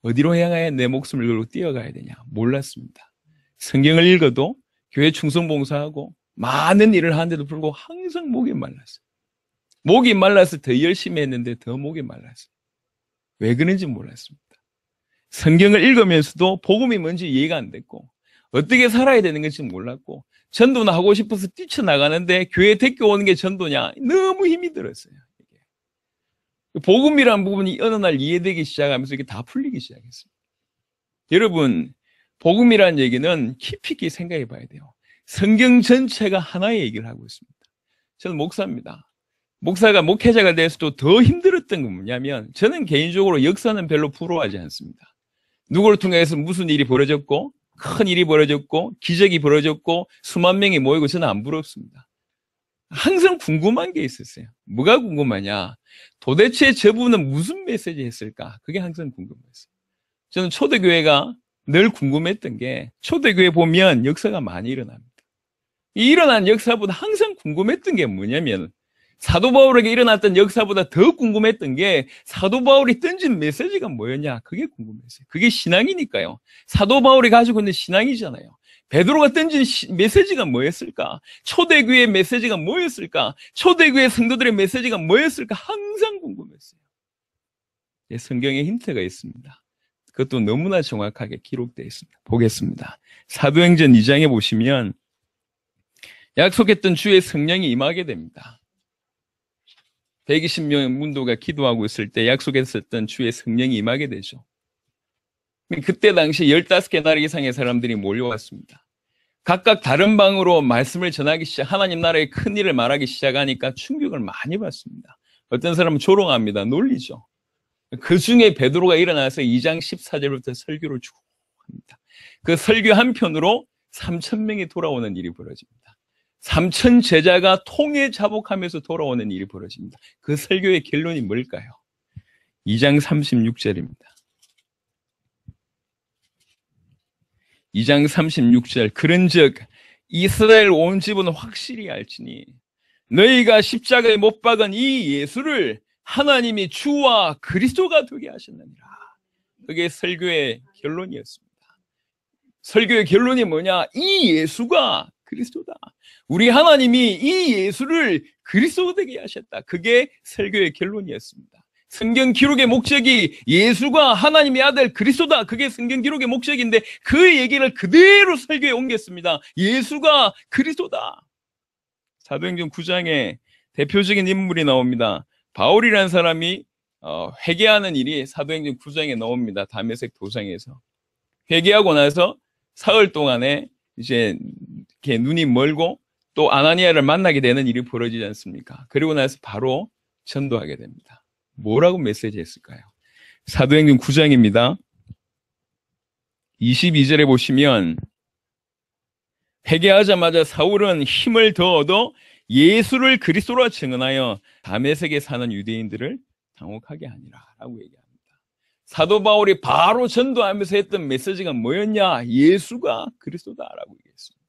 Speaker 3: 어디로 향해 내 목숨을 걸고 뛰어가야 되냐 몰랐습니다. 성경을 읽어도 교회 충성봉사하고 많은 일을 하는데도 불구하고 항상 목이 말랐어요. 목이 말라서 더 열심히 했는데 더 목이 말랐어요. 왜 그런지 몰랐습니다. 성경을 읽으면서도 복음이 뭔지 이해가 안 됐고 어떻게 살아야 되는 건지 몰랐고 전도나 하고 싶어서 뛰쳐나가는데 교회 데리고 오는 게 전도냐? 너무 힘이 들었어요. 복음이라는 부분이 어느 날 이해되기 시작하면서 이게 다 풀리기 시작했습니다. 여러분, 복음이라는 얘기는 깊이 있게 생각해 봐야 돼요. 성경 전체가 하나의 얘기를 하고 있습니다. 저는 목사입니다. 목회자가 돼서도 더 힘들었던 건 뭐냐면 저는 개인적으로 역사는 별로 부러워하지 않습니다. 누구를 통해서 무슨 일이 벌어졌고 큰 일이 벌어졌고 기적이 벌어졌고 수만 명이 모이고 저는 안 부럽습니다. 항상 궁금한 게 있었어요. 뭐가 궁금하냐? 도대체 저분은 무슨 메시지 했을까? 그게 항상 궁금했어요. 저는 초대교회가 늘 궁금했던 게 초대교회 보면 역사가 많이 일어납니다. 이 일어난 역사보다 항상 궁금했던 게 뭐냐면 사도 바울에게 일어났던 역사보다 더 궁금했던 게 사도 바울이 던진 메시지가 뭐였냐? 그게 궁금했어요. 그게 신앙이니까요. 사도 바울이 가지고 있는 신앙이잖아요. 베드로가 던진 메시지가 뭐였을까? 초대교회의 메시지가 뭐였을까? 초대교회 성도들의 메시지가 뭐였을까? 항상 궁금했어요. 성경에 힌트가 있습니다. 그것도 너무나 정확하게 기록되어 있습니다. 보겠습니다. 사도행전 2장에 보시면 약속했던 주의 성령이 임하게 됩니다. 120명의 문도가 기도하고 있을 때 약속했었던 주의 성령이 임하게 되죠. 그때 당시 15개 나라 이상의 사람들이 몰려왔습니다. 각각 다른 방으로 말씀을 전하기 하나님 나라의 큰 일을 말하기 시작하니까 충격을 많이 받습니다. 어떤 사람은 조롱합니다. 놀리죠. 그 중에 베드로가 일어나서 2장 14절부터 설교를 쭉 합니다. 그 설교 한 편으로 3,000명이 돌아오는 일이 벌어집니다. 3,000 제자가 통해 자복하면서 돌아오는 일이 벌어집니다. 그 설교의 결론이 뭘까요? 2장 36절입니다. 2장 36절 그런즉 이스라엘 온 집은 확실히 알지니 너희가 십자가에 못 박은 이 예수를 하나님이 주와 그리스도가 되게 하셨느니라. 그게 설교의 결론이었습니다. 설교의 결론이 뭐냐? 이 예수가 그리스도다. 우리 하나님이 이 예수를 그리스도 되게 하셨다. 그게 설교의 결론이었습니다. 성경 기록의 목적이 예수가 하나님의 아들 그리스도다. 그게 성경 기록의 목적인데 그 얘기를 그대로 설교에 옮겼습니다. 예수가 그리스도다. 사도행전 9장에 대표적인 인물이 나옵니다. 바울이라는 사람이 회개하는 일이 사도행전 9장에 나옵니다. 다메섹 도상에서. 회개하고 나서 사흘 동안에 이제 이렇게 눈이 멀고 또 아나니아를 만나게 되는 일이 벌어지지 않습니까? 그리고 나서 바로 전도하게 됩니다. 뭐라고 메시지했을까요? 사도행전 9장입니다. 22절에 보시면 회개하자마자 사울은 힘을 더 얻어 예수를 그리스도라 증언하여 다메섹에 사는 유대인들을 당혹하게 하니라 라고 얘기합니다. 사도 바울이 바로 전도하면서 했던 메시지가 뭐였냐? 예수가 그리스도다라고 얘기했습니다.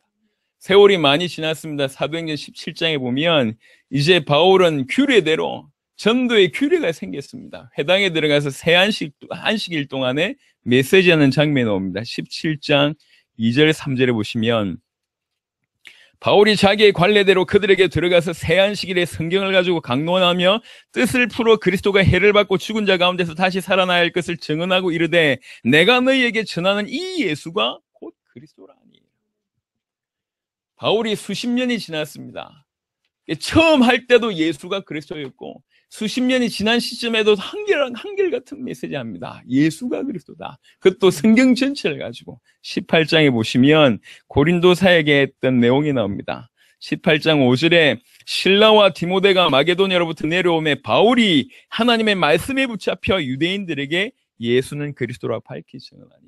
Speaker 3: 세월이 많이 지났습니다. 사도행전 17장에 보면 이제 바울은 규례대로 전도의 규례가 생겼습니다. 회당에 들어가서 새 안식일 동안에 메시지하는 장면이 나옵니다. 17장 2절 3절에 보시면 바울이 자기의 관례대로 그들에게 들어가서 새 안식일에 성경을 가지고 강론하며 뜻을 풀어 그리스도가 해를 받고 죽은 자 가운데서 다시 살아나야 할 것을 증언하고 이르되 내가 너희에게 전하는 이 예수가 곧 그리스도라니. 바울이 수십 년이 지났습니다. 처음 할 때도 예수가 그리스도였고 수십 년이 지난 시점에도 한결같은 메시지 합니다. 예수가 그리스도다. 그것도 성경 전체를 가지고 18장에 보시면 고린도 사역에 했던 내용이 나옵니다. 18장 5절에 실라와 디모데가 마게도냐로부터 내려오매 바울이 하나님의 말씀에 붙잡혀 유대인들에게 예수는 그리스도라 밝히 증언하니.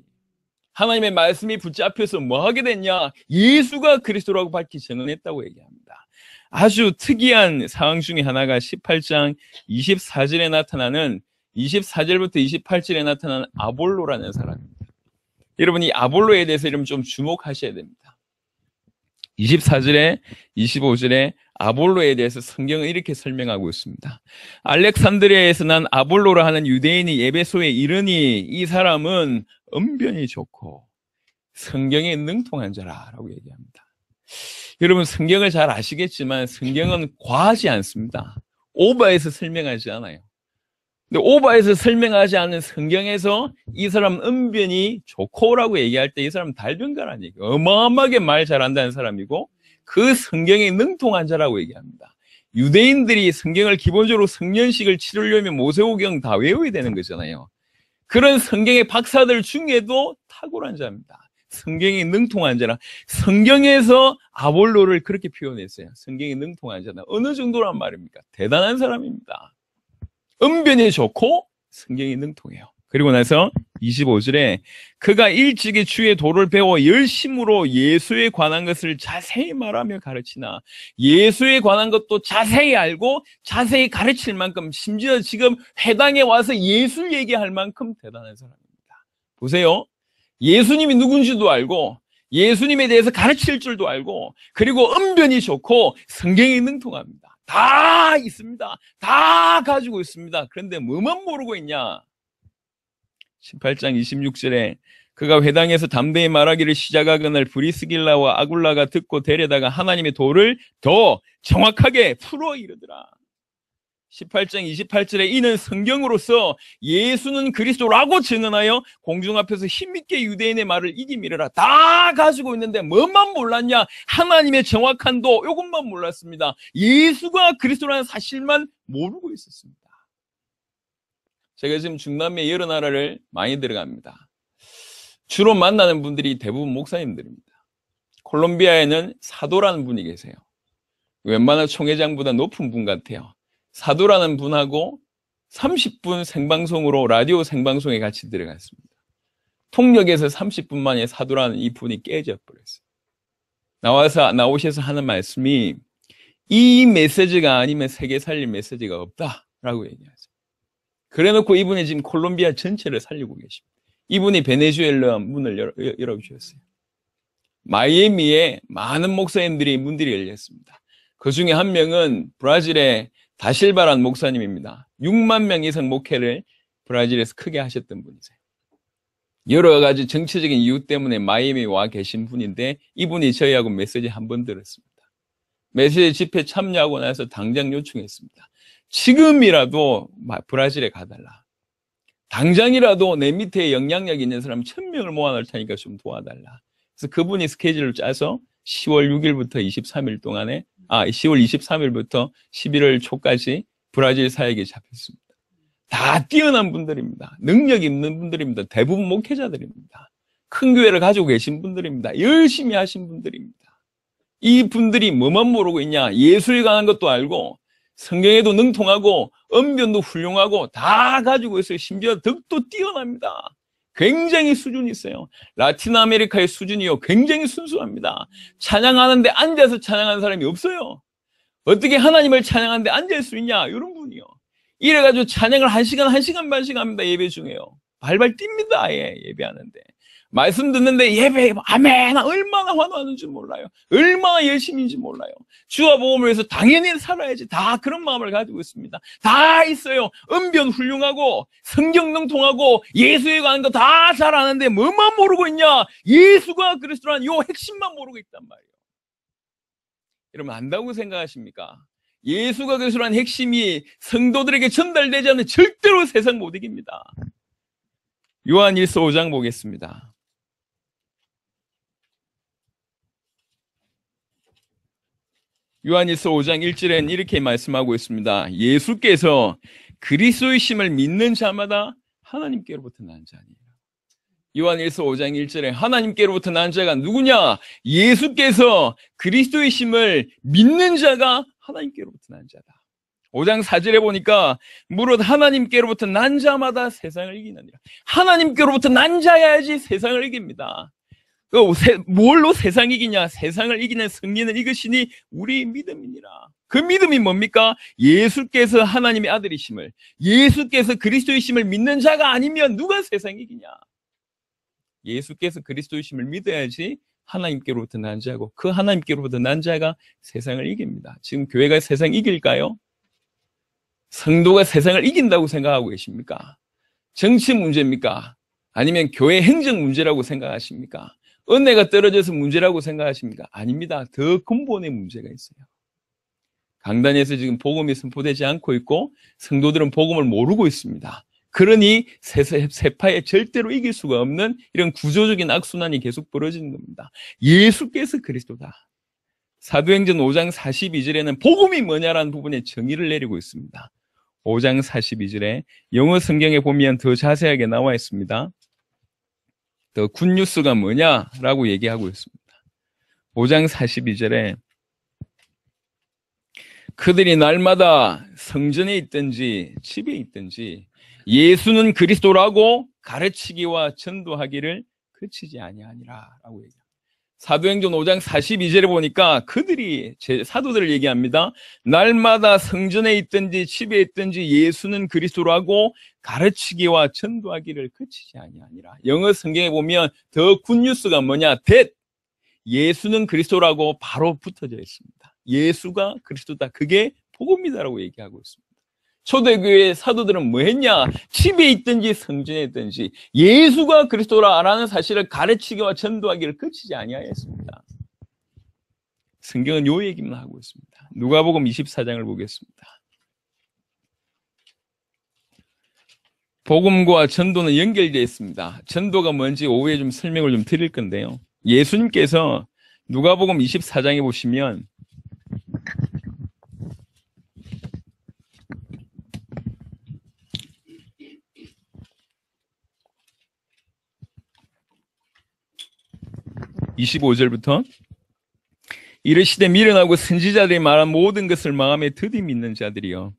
Speaker 3: 하나님의 말씀이 붙잡혀서 뭐 하게 됐냐? 예수가 그리스도라고 밝히 증언했다고 얘기합니다. 아주 특이한 상황 중에 하나가 18장 24절에 나타나는 24절부터 28절에 나타나는 아볼로라는 사람입니다. 여러분 이 아볼로에 대해서 여러분 좀 주목하셔야 됩니다. 24절에 25절에 아볼로에 대해서 성경은 이렇게 설명하고 있습니다. 알렉산드리아에서 난 아볼로라 하는 유대인이 에베소에 이르니 이 사람은 언변이 좋고 성경에 능통한 자라라고 얘기합니다. 여러분 성경을 잘 아시겠지만 성경은 과하지 않습니다. 오버해서 설명하지 않아요. 근데 오버해서 설명하지 않는 성경에서 이 사람 언변이 좋고라고 얘기할 때 이 사람 달변가라는 얘기. 어마어마하게 말 잘한다는 사람이고 그 성경에 능통한 자라고 얘기합니다. 유대인들이 성경을 기본적으로 성년식을 치르려면 모세오경 다 외워야 되는 거잖아요. 그런 성경의 박사들 중에도 탁월한 자입니다. 성경이 능통한 자라. 성경에서 아볼로를 그렇게 표현했어요. 성경이 능통한 자다. 어느 정도란 말입니까? 대단한 사람입니다. 언변이 좋고 성경이 능통해요. 그리고 나서 25절에 그가 일찍이 주의 도를 배워 열심으로 예수에 관한 것을 자세히 말하며 가르치나 예수에 관한 것도 자세히 알고 자세히 가르칠 만큼 심지어 지금 회당에 와서 예수 얘기할 만큼 대단한 사람입니다. 보세요. 예수님이 누군지도 알고 예수님에 대해서 가르칠 줄도 알고 그리고 언변이 좋고 성경이 능통합니다. 다 있습니다. 다 가지고 있습니다. 그런데 뭐만 모르고 있냐? 18장 26절에 그가 회당에서 담대히 말하기를 시작하거늘 브리스길라와 아굴라가 듣고 데려다가 하나님의 도를 더 정확하게 풀어 이르더라. 18장 28절에 이는 성경으로서 예수는 그리스도라고 증언하여 공중 앞에서 힘있게 유대인의 말을 이기미르라. 다 가지고 있는데 뭐만 몰랐냐? 하나님의 정확한 도, 이것만 몰랐습니다. 예수가 그리스도라는 사실만 모르고 있었습니다. 제가 지금 중남미 여러 나라를 많이 들어갑니다. 주로 만나는 분들이 대부분 목사님들입니다. 콜롬비아에는 사도라는 분이 계세요. 웬만한 총회장보다 높은 분 같아요. 사도라는 분하고 30분 생방송으로 라디오 생방송에 같이 들어갔습니다. 통역에서 30분 만에 사도라는 이 분이 깨져버렸어요. 나오셔서 하는 말씀이 이 메시지가 아니면 세계 살릴 메시지가 없다라고 얘기하세요. 그래놓고 이분이 지금 콜롬비아 전체를 살리고 계십니다. 이분이 베네수엘라 문을 열어주셨어요. 마이애미에 많은 목사님들이 문들이 열렸습니다. 그 중에 한 명은 브라질의 다실바란 목사님입니다. 6만 명 이상 목회를 브라질에서 크게 하셨던 분이세요. 여러 가지 정치적인 이유 때문에 마이애미에 와 계신 분인데 이분이 저희하고 메시지 한 번 들었습니다. 메시지 집회 참여하고 나서 당장 요청했습니다. 지금이라도 브라질에 가달라. 당장이라도 내 밑에 영향력 있는 사람 1000명을 모아놓을 테니까 좀 도와달라. 그래서 그분이 스케줄을 짜서 10월 6일부터 23일 동안에 10월 23일부터 11월 초까지 브라질 사역에 잡혔습니다. 다 뛰어난 분들입니다. 능력 있는 분들입니다. 대부분 목회자들입니다. 큰 교회를 가지고 계신 분들입니다. 열심히 하신 분들입니다. 이 분들이 뭐만 모르고 있냐? 예수에 관한 것도 알고 성경에도 능통하고 언변도 훌륭하고 다 가지고 있어요. 심지어 덕도 뛰어납니다. 굉장히 수준이 있어요. 라틴 아메리카의 수준이요. 굉장히 순수합니다. 찬양하는데 앉아서 찬양하는 사람이 없어요. 어떻게 하나님을 찬양하는데 앉을 수 있냐? 이런 분이요. 이래가지고 찬양을 1시간 반씩 합니다. 예배 중에요. 발발 뜁니다. 예배하는데. 말씀 듣는데 예배, 아멘, 얼마나 환호하는지 몰라요. 얼마나 열심인지 몰라요. 주와 복음을 위해서 당연히 살아야지. 다 그런 마음을 가지고 있습니다. 다 있어요. 언변 훌륭하고, 성경 능통하고, 예수에 관한 거 다 잘 아는데 뭐만 모르고 있냐? 예수가 그리스도라는 요 핵심만 모르고 있단 말이에요. 여러분, 안다고 생각하십니까? 예수가 그리스도라는 핵심이 성도들에게 전달되지 않으면 절대로 세상 못 이깁니다. 요한일서 5장 보겠습니다. 요한일서 5장 1절에는 이렇게 말씀하고 있습니다. 예수께서 그리스도이심을 믿는 자마다 하나님께로부터 난 자니라. 요한일서 5장 1절에 하나님께로부터 난 자가 누구냐? 예수께서 그리스도이심을 믿는 자가 하나님께로부터 난 자다. 5장 4절에 보니까 무릇 하나님께로부터 난 자마다 세상을 이기느니라. 하나님께로부터 난 자야지 세상을 이깁니다. 뭘로 세상 이기냐? 세상을 이기는 승리는 이것이니 우리 믿음이니라. 그 믿음이 뭡니까? 예수께서 하나님의 아들이심을, 예수께서 그리스도이심을 믿는 자가 아니면 누가 세상 이기냐? 예수께서 그리스도이심을 믿어야지 하나님께로부터 난 자고, 그 하나님께로부터 난 자가 세상을 이깁니다. 지금 교회가 세상 이길까요? 성도가 세상을 이긴다고 생각하고 계십니까? 정치 문제입니까? 아니면 교회 행정 문제라고 생각하십니까? 은혜가 떨어져서 문제라고 생각하십니까? 아닙니다. 더 근본의 문제가 있어요. 강단에서 지금 복음이 선포되지 않고 있고 성도들은 복음을 모르고 있습니다. 그러니 세파에 절대로 이길 수가 없는 이런 구조적인 악순환이 계속 벌어지는 겁니다. 예수께서 그리스도다. 사도행전 5장 42절에는 복음이 뭐냐라는 부분에 정의를 내리고 있습니다. 5장 42절에 영어 성경에 보면 더 자세하게 나와 있습니다. 더 굿뉴스가 뭐냐라고 얘기하고 있습니다. 5장 42절에 그들이 날마다 성전에 있든지 집에 있든지 예수는 그리스도라고 가르치기와 전도하기를 그치지 아니하니라 라고 얘기합니다. 사도행전 5장 42절에 보니까 그들이 사도들을 얘기합니다. 날마다 성전에 있든지 집에 있든지 예수는 그리스도라고 가르치기와 전도하기를 그치지 아니하니라. 영어 성경에 보면 더 굿뉴스가 뭐냐? that 예수는 그리스도라고 바로 붙어져 있습니다. 예수가 그리스도다. 그게 복음이다라고 얘기하고 있습니다. 초대교회 사도들은 뭐 했냐? 집에 있든지 성전에 있든지 예수가 그리스도라는 사실을 가르치기와 전도하기를 그치지 아니하였습니다. 성경은 요 얘기만 하고 있습니다. 누가복음 24장을 보겠습니다. 복음과 전도는 연결되어 있습니다. 전도가 뭔지 오후에 좀 설명을 좀 드릴 건데요. 예수님께서 누가복음 24장에 보시면 (25절부터) 이르시되 미련하고 선지자들이 말한 모든 것을 마음에 드디 믿는 자들이여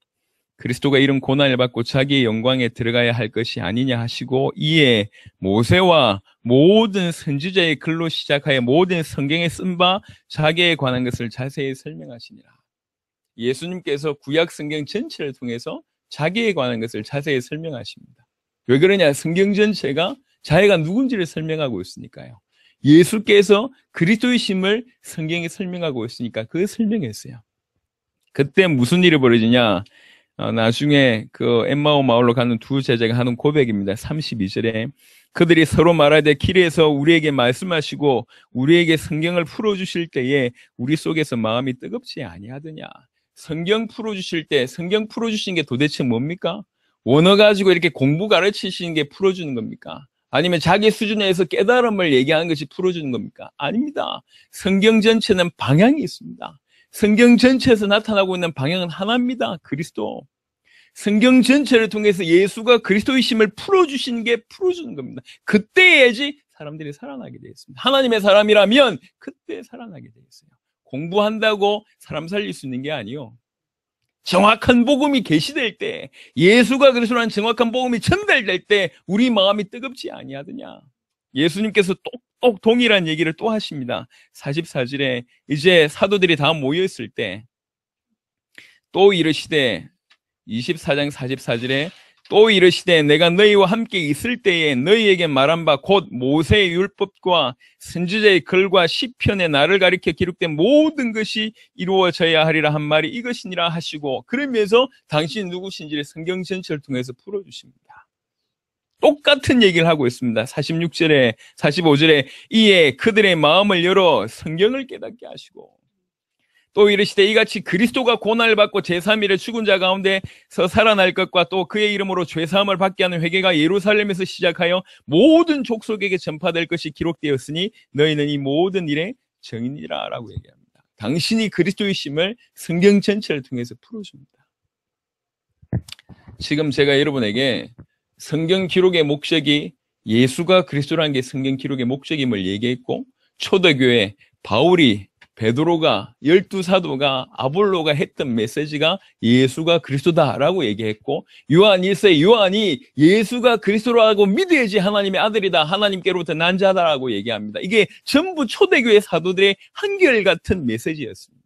Speaker 3: 그리스도가 이런 고난을 받고 자기의 영광에 들어가야 할 것이 아니냐 하시고 이에 모세와 모든 선지자의 글로 시작하여 모든 성경에 쓴 바 자기에 관한 것을 자세히 설명하시니라. 예수님께서 구약 성경 전체를 통해서 자기에 관한 것을 자세히 설명하십니다. 왜 그러냐? 성경 전체가 자기가 누군지를 설명하고 있으니까요. 예수께서 그리스도이심을 성경에 설명하고 있으니까 그 설명했어요. 그때 무슨 일이 벌어지냐? 나중에 그 엠마오 마을로 가는 두 제자가 하는 고백입니다. 32절에 그들이 서로 말하되 길에서 우리에게 말씀하시고 우리에게 성경을 풀어주실 때에 우리 속에서 마음이 뜨겁지 아니하더냐. 성경 풀어주실 때 성경 풀어주신 게 도대체 뭡니까? 원어 가지고 이렇게 공부 가르치시는 게 풀어주는 겁니까? 아니면 자기 수준에서 깨달음을 얘기하는 것이 풀어주는 겁니까? 아닙니다. 성경 전체는 방향이 있습니다. 성경 전체에서 나타나고 있는 방향은 하나입니다. 그리스도. 성경 전체를 통해서 예수가 그리스도이심을 풀어주시는 게 풀어주는 겁니다. 그때야지 사람들이 살아나게 되어 있습니다. 하나님의 사람이라면 그때 살아나게 되어 있어요. 공부한다고 사람 살릴 수 있는 게 아니요. 정확한 복음이 계시될 때, 예수가 그리스도라는 정확한 복음이 전달될 때 우리 마음이 뜨겁지 아니하더냐. 예수님께서 똑똑 동일한 얘기를 또 하십니다. 44절에 이제 사도들이 다 모여있을 때 또 이르시되 24장 44절에 또 이르시되 내가 너희와 함께 있을 때에 너희에게 말한 바 곧 모세의 율법과 선지자의 글과 시편에 나를 가리켜 기록된 모든 것이 이루어져야 하리라 한 말이 이것이니라 하시고 그러면서 당신이 누구신지를 성경 전체를 통해서 풀어주십니다. 똑같은 얘기를 하고 있습니다. 46절에 45절에 이에 그들의 마음을 열어 성경을 깨닫게 하시고 또 이르시되 이같이 그리스도가 고난을 받고 제3일에 죽은 자 가운데서 살아날 것과 또 그의 이름으로 죄사함을 받게 하는 회개가 예루살렘에서 시작하여 모든 족속에게 전파될 것이 기록되었으니 너희는 이 모든 일의 증인이라 라고 얘기합니다. 당신이 그리스도이심을 성경 전체를 통해서 풀어줍니다. 지금 제가 여러분에게 성경 기록의 목적이 예수가 그리스도라는 게 성경 기록의 목적임을 얘기했고 초대교회 바울이 베드로가 12사도가 아볼로가 했던 메시지가 예수가 그리스도다라고 얘기했고 요한 1세 요한이 예수가 그리스도라고 믿어야지 하나님의 아들이다 하나님께로부터 난 자다라고 얘기합니다. 이게 전부 초대교회 사도들의 한결같은 메시지였습니다.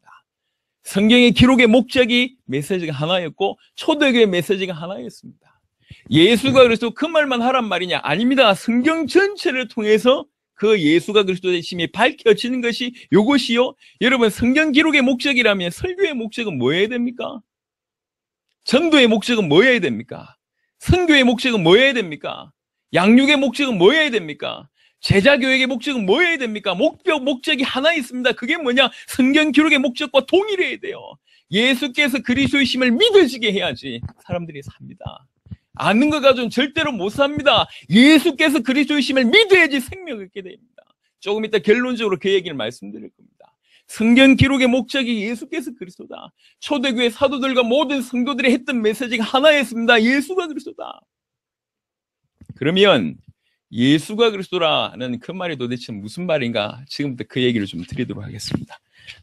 Speaker 3: 성경의 기록의 목적이 메시지가 하나였고 초대교회 메시지가 하나였습니다. 예수가 그리스도 그 말만 하란 말이냐? 아닙니다. 성경 전체를 통해서 그 예수가 그리스도의심이 밝혀지는 것이 이것이요. 여러분 성경 기록의 목적이라면 설교의 목적은 뭐여야 됩니까? 전도의 목적은 뭐여야 됩니까? 선교의 목적은 뭐여야 됩니까? 양육의 목적은 뭐여야 됩니까? 제자교육의 목적은 뭐여야 됩니까? 목적이 하나 있습니다. 그게 뭐냐? 성경 기록의 목적과 동일해야 돼요. 예수께서 그리스도의심을 믿어지게 해야지 사람들이 삽니다. 아는 것 가지고는 절대로 못 삽니다. 예수께서 그리스도이심을 믿어야지 생명을 얻게 됩니다. 조금 이따 결론적으로 그 얘기를 말씀드릴 겁니다. 성경 기록의 목적이 예수께서 그리스도다. 초대교회 사도들과 모든 성도들이 했던 메시지가 하나였습니다. 예수가 그리스도다. 그러면 예수가 그리스도라는 그 말이 도대체 무슨 말인가? 지금부터 그 얘기를 좀 드리도록 하겠습니다.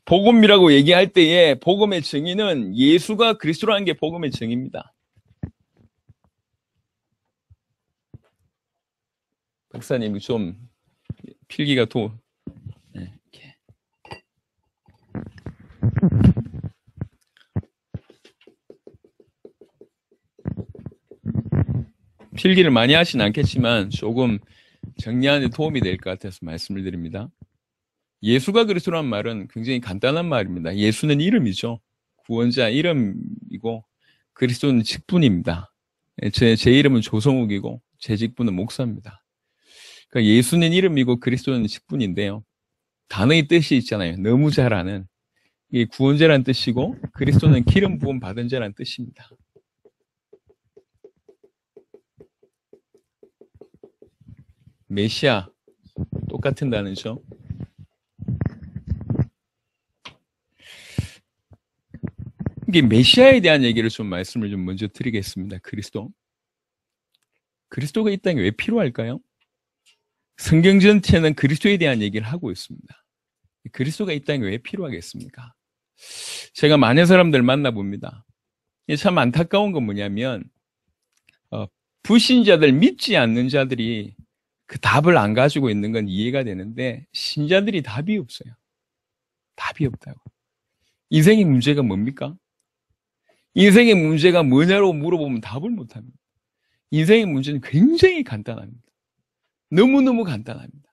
Speaker 3: 복음이라고 얘기할 때에 복음의 정의는 예수가 그리스도라는 게 복음의 정의입니다. 박사님 좀 필기가 이렇게. 필기를 많이 하진 않겠지만 조금 정리하는 데 도움이 될 것 같아서 말씀을 드립니다. 예수가 그리스도라는 말은 굉장히 간단한 말입니다. 예수는 이름이죠. 구원자 이름이고 그리스도는 직분입니다. 제 이름은 조성욱이고 제 직분은 목사입니다. 그러니까 예수는 이름이고 그리스도는 직분인데요. 단어의 뜻이 있잖아요. 너무 잘 아는. 이게 구원자라는 뜻이고 그리스도는 기름 부음 받은 자라는 뜻입니다. 메시아 똑같은 단어죠. 이게 메시아에 대한 얘기를 좀 말씀을 좀 먼저 드리겠습니다. 그리스도가 이 땅에 왜 필요할까요? 성경 전체는 그리스도에 대한 얘기를 하고 있습니다. 그리스도가 이 땅에 왜 필요하겠습니까? 제가 많은 사람들 만나봅니다. 참 안타까운 건 뭐냐면 불신자들, 믿지 않는 자들이 그 답을 안 가지고 있는 건 이해가 되는데 신자들이 답이 없어요. 답이 없다고. 인생의 문제가 뭡니까? 인생의 문제가 뭐냐고 물어보면 답을 못합니다. 인생의 문제는 굉장히 간단합니다. 너무너무 간단합니다.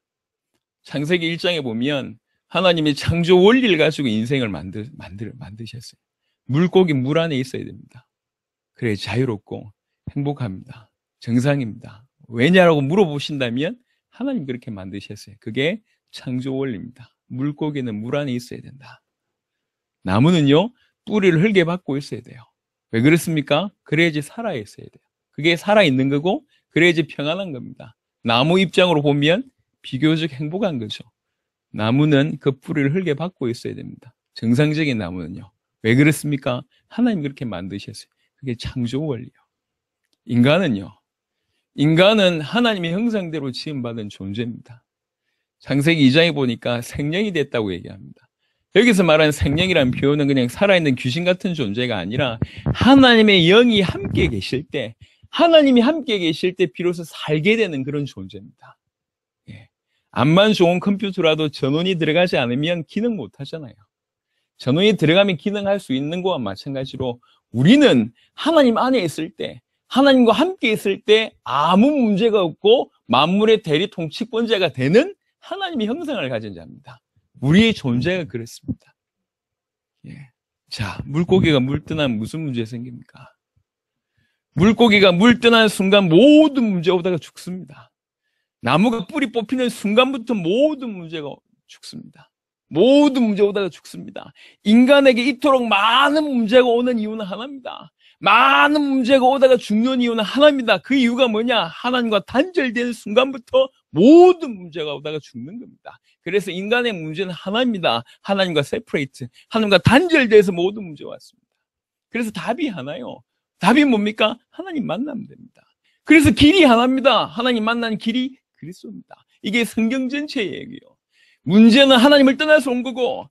Speaker 3: 창세기 1장에 보면 하나님이 창조 원리를 가지고 인생을 만드셨어요. 물고기 물 안에 있어야 됩니다. 그래 자유롭고 행복합니다. 정상입니다. 왜냐라고 물어보신다면 하나님 그렇게 만드셨어요. 그게 창조 원리입니다. 물고기는 물 안에 있어야 된다. 나무는요 뿌리를 흙에 박고 있어야 돼요. 왜 그렇습니까? 그래야지 살아 있어야 돼요. 그게 살아있는 거고 그래야지 평안한 겁니다. 나무 입장으로 보면 비교적 행복한 거죠. 나무는 그 뿌리를 흙에 박고 있어야 됩니다. 정상적인 나무는요. 왜 그렇습니까? 하나님 그렇게 만드셨어요. 그게 창조 원리요. 인간은 하나님의 형상대로 지음받은 존재입니다. 창세기 2장에 보니까 생명이 됐다고 얘기합니다. 여기서 말하는 생명이라는 표현은 그냥 살아있는 귀신 같은 존재가 아니라 하나님의 영이 함께 계실 때, 하나님이 함께 계실 때 비로소 살게 되는 그런 존재입니다. 예. 암만 좋은 컴퓨터라도 전원이 들어가지 않으면 기능 못 하잖아요. 전원이 들어가면 기능할 수 있는 거와 마찬가지로 우리는 하나님 안에 있을 때, 하나님과 함께 있을 때 아무 문제가 없고 만물의 대리 통치권자가 되는 하나님의 형상을 가진 자입니다. 우리의 존재가 그렇습니다. 예. 자, 물고기가 물 떠나면 무슨 문제 생깁니까? 물고기가 물 떠나는 순간 모든 문제가 오다가 죽습니다. 나무가 뿌리 뽑히는 순간부터 모든 문제가 죽습니다. 모든 문제가 오다가 죽습니다. 인간에게 이토록 많은 문제가 오는 이유는 하나입니다. 많은 문제가 오다가 죽는 이유는 하나입니다. 그 이유가 뭐냐? 하나님과 단절되는 순간부터 모든 문제가 오다가 죽는 겁니다. 그래서 인간의 문제는 하나입니다. 하나님과 세퍼레이트, 하나님과 단절돼서 모든 문제가 왔습니다. 그래서 답이 하나요. 답이 뭡니까? 하나님 만나면 됩니다. 그래서 길이 하나입니다. 하나님 만나는 길이 그리스도입니다. 이게 성경 전체의 얘기예요. 문제는 하나님을 떠나서 온 거고,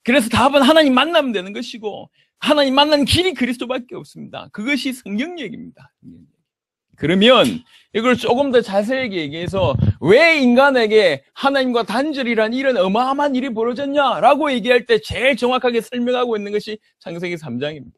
Speaker 3: 그래서 답은 하나님 만나면 되는 것이고, 하나님 만나는 길이 그리스도밖에 없습니다. 그것이 성경 얘기입니다. 그러면 이걸 조금 더 자세하게 얘기해서 왜 인간에게 하나님과 단절이란 이런 어마어마한 일이 벌어졌냐라고 얘기할 때 제일 정확하게 설명하고 있는 것이 창세기 3장입니다.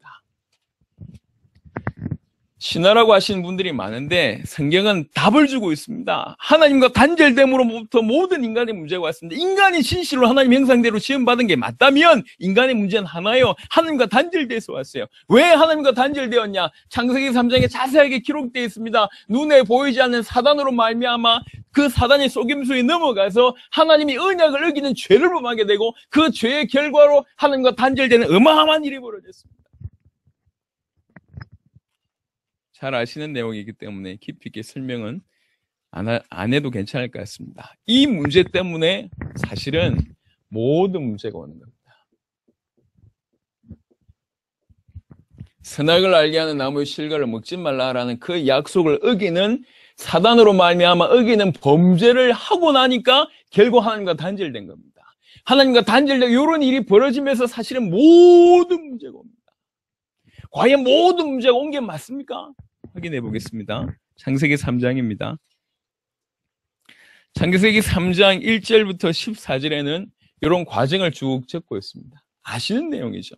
Speaker 3: 신화라고 하시는 분들이 많은데 성경은 답을 주고 있습니다. 하나님과 단절됨으로부터 모든 인간의 문제가 왔습니다. 인간이 진실로 하나님 형상대로 지음받은 게 맞다면 인간의 문제는 하나예요. 하나님과 단절돼서 왔어요. 왜 하나님과 단절되었냐? 창세기 3장에 자세하게 기록되어 있습니다. 눈에 보이지 않는 사단으로 말미암아 그 사단의 속임수에 넘어가서 하나님이 언약을 어기는 죄를 범하게 되고 그 죄의 결과로 하나님과 단절되는 어마어마한 일이 벌어졌습니다. 잘 아시는 내용이기 때문에 깊이 있게 설명은 안 해도 괜찮을 것 같습니다. 이 문제 때문에 사실은 모든 문제가 오는 겁니다. 선악을 알게 하는 나무의 실과를 먹지 말라라는 그 약속을 어기는 사단으로 말미암아 어기는 범죄를 하고 나니까 결국 하나님과 단절된 겁니다. 하나님과 단절된 이런 일이 벌어지면서 사실은 모든 문제가 옵니다. 과연 모든 문제가 온 게 맞습니까? 확인해 보겠습니다. 창세기 3장입니다. 창세기 3장 1절부터 14절에는 이런 과정을 쭉 적고 있습니다. 아시는 내용이죠.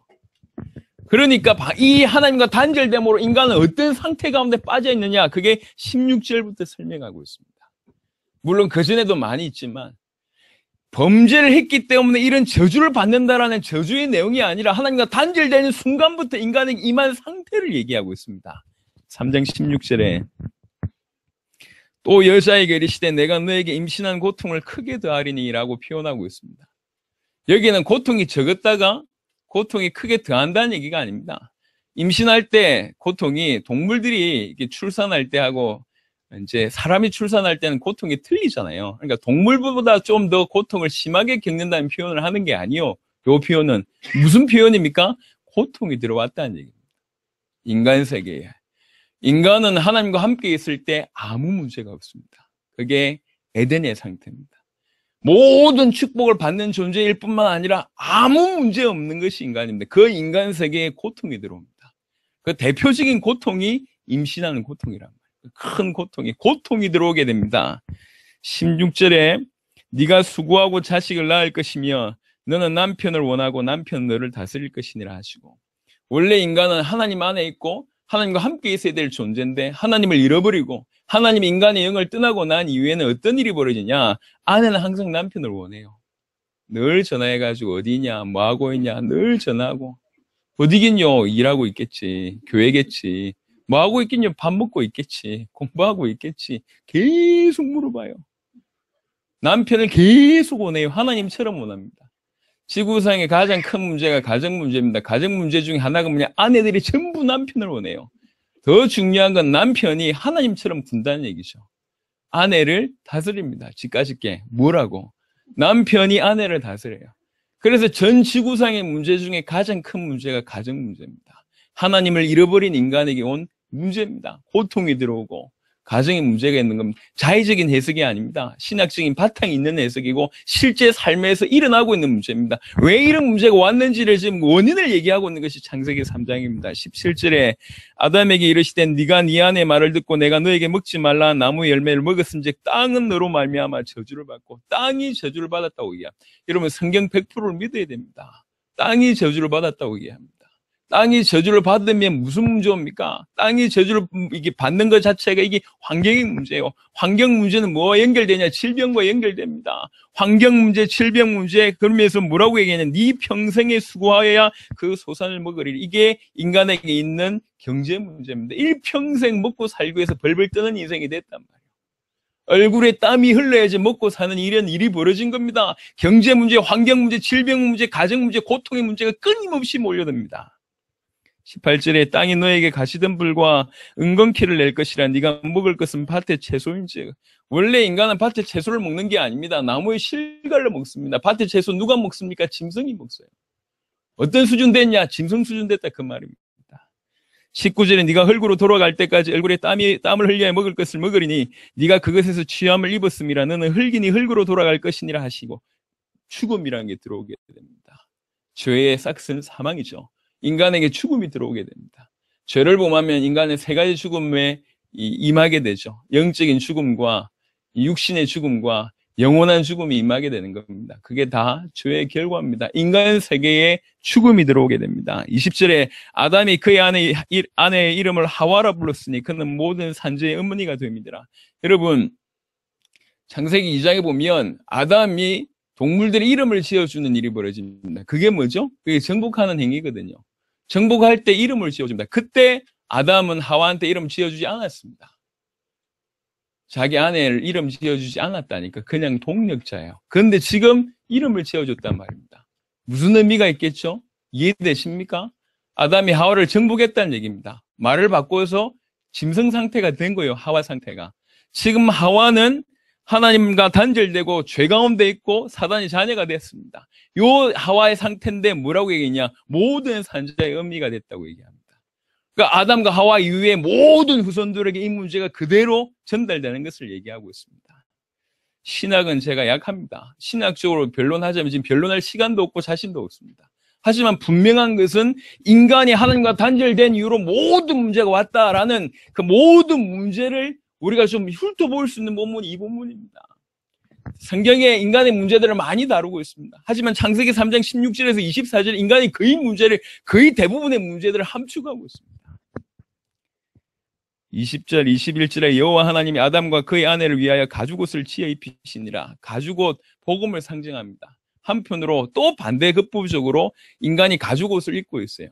Speaker 3: 그러니까 이 하나님과 단절됨으로 인간은 어떤 상태 가운데 빠져 있느냐, 그게 16절부터 설명하고 있습니다. 물론 그전에도 많이 있지만 범죄를 했기 때문에 이런 저주를 받는다라는 저주의 내용이 아니라 하나님과 단절되는 순간부터 인간에게 임한 상태를 얘기하고 있습니다. 3장 16절에 또 여자에게 이르시되 내가 너에게 임신한 고통을 크게 더하리니 라고 표현하고 있습니다. 여기는 고통이 적었다가 고통이 크게 더한다는 얘기가 아닙니다. 임신할 때 고통이 동물들이 이렇게 출산할 때 하고 이제 사람이 출산할 때는 고통이 틀리잖아요. 그러니까 동물보다 좀 더 고통을 심하게 겪는다는 표현을 하는 게 아니요. 이 표현은 무슨 표현입니까? 고통이 들어왔다는 얘기입니다. 인간 세계에. 인간은 하나님과 함께 있을 때 아무 문제가 없습니다. 그게 에덴의 상태입니다. 모든 축복을 받는 존재일 뿐만 아니라 아무 문제 없는 것이 인간입니다. 그 인간 세계에 고통이 들어옵니다. 그 대표적인 고통이 임신하는 고통이란 말이에요. 큰 고통이 들어오게 됩니다. 16절에 네가 수고하고 자식을 낳을 것이며 너는 남편을 원하고 남편은 너를 다스릴 것이니라 하시고, 원래 인간은 하나님 안에 있고 하나님과 함께 있어야 될 존재인데 하나님을 잃어버리고 하나님 인간의 영을 떠나고 난 이후에는 어떤 일이 벌어지냐? 아내는 항상 남편을 원해요. 늘 전화해가지고 어디냐, 뭐하고 있냐 늘 전화하고, 어디겠뇨? 일하고 있겠지, 교회겠지, 뭐하고 있겠뇨? 밥 먹고 있겠지, 공부하고 있겠지. 계속 물어봐요. 남편을 계속 원해요. 하나님처럼 원합니다. 지구상의 가장 큰 문제가 가정 문제입니다. 가정 문제 중에 하나가 뭐냐? 아내들이 전부 남편을 원해요. 더 중요한 건 남편이 하나님처럼 군다는 얘기죠. 아내를 다스립니다. 집까짓게. 뭐라고? 남편이 아내를 다스려요. 그래서 전 지구상의 문제 중에 가장 큰 문제가 가정 문제입니다. 하나님을 잃어버린 인간에게 온 문제입니다. 고통이 들어오고 가정에 문제가 있는 겁니다. 자의적인 해석이 아닙니다. 신학적인 바탕이 있는 해석이고 실제 삶에서 일어나고 있는 문제입니다. 왜 이런 문제가 왔는지를 지금 원인을 얘기하고 있는 것이 창세기 3장입니다. 17절에 아담에게 이르시되 네가 네 아내의 말을 듣고 내가 너에게 먹지 말라 나무의 열매를 먹었은즉 땅은 너로 말미암아 저주를 받고, 땅이 저주를 받았다고 얘기합니다. 여러분 성경 100%를 믿어야 됩니다. 땅이 저주를 받았다고 얘기합니다. 땅이 저주를 받으면 무슨 문제입니까? 땅이 저주를 이게 받는 것 자체가 이게 환경의 문제예요. 환경 문제는 뭐와 연결되냐? 질병과 연결됩니다. 환경 문제, 질병 문제, 그러면서 뭐라고 얘기하냐? 네 평생에 수고하여야 그 소산을 먹으리라. 이게 인간에게 있는 경제 문제입니다. 일평생 먹고 살기 위해서 벌벌 떠는 인생이 됐단 말이에요. 얼굴에 땀이 흘러야지 먹고 사는 이런 일이 벌어진 겁니다. 경제 문제, 환경 문제, 질병 문제, 가정 문제, 고통의 문제가 끊임없이 몰려듭니다. 18절에 땅이 너에게 가시덤불과 은건키를 낼 것이라 네가 먹을 것은 밭의 채소인지. 원래 인간은 밭의 채소를 먹는 게 아닙니다. 나무의 실과를 먹습니다. 밭의 채소 누가 먹습니까? 짐승이 먹어요. 어떤 수준 됐냐? 짐승 수준 됐다 그 말입니다. 19절에 네가 흙으로 돌아갈 때까지 얼굴에 땀을 흘려야 먹을 것을 먹으리니 네가 그것에서 취함을 입었음이라 너는 흙이니 흙으로 돌아갈 것이니라 하시고, 죽음이라는 게 들어오게 됩니다. 죄의 싹은 사망이죠. 인간에게 죽음이 들어오게 됩니다. 죄를 범하면 인간의 세 가지 죽음에 임하게 되죠. 영적인 죽음과 육신의 죽음과 영원한 죽음이 임하게 되는 겁니다. 그게 다 죄의 결과입니다. 인간 세계에 죽음이 들어오게 됩니다. 20절에 아담이 그의 아내의 이름을 하와라 불렀으니 그는 모든 산지의 어머니가 됩니다. 여러분, 창세기 2장에 보면 아담이 동물들의 이름을 지어주는 일이 벌어집니다. 그게 뭐죠? 그게 정복하는 행위거든요. 정복할 때 이름을 지어줍니다. 그때 아담은 하와한테 이름 지어주지 않았습니다. 자기 아내를 이름 지어주지 않았다니까. 그냥 동력자예요. 그런데 지금 이름을 지어줬단 말입니다. 무슨 의미가 있겠죠? 이해되십니까? 아담이 하와를 정복했다는 얘기입니다. 말을 바꿔서 짐승 상태가 된 거예요. 하와 상태가. 지금 하와는 하나님과 단절되고 죄 가운데 있고 사단의 자녀가 됐습니다. 요 하와의 상태인데 뭐라고 얘기했냐? 모든 산자의 어미가 됐다고 얘기합니다. 그러니까 아담과 하와 이후에 모든 후손들에게 이 문제가 그대로 전달되는 것을 얘기하고 있습니다. 신학은 제가 약합니다. 신학적으로 변론하자면 지금 변론할 시간도 없고 자신도 없습니다. 하지만 분명한 것은 인간이 하나님과 단절된 이후로 모든 문제가 왔다라는 그 모든 문제를 우리가 좀 훑어볼 수 있는 본문이 이 본문입니다. 성경에 인간의 문제들을 많이 다루고 있습니다. 하지만 창세기 3장 16절에서 24절 인간이 거의 대부분의 문제들을 함축하고 있습니다. 20절, 21절에 여호와 하나님이 아담과 그의 아내를 위하여 가죽옷을 지어 입히시니라. 가죽옷, 복음을 상징합니다. 한편으로 또 반대급부적으로 인간이 가죽옷을 입고 있어요.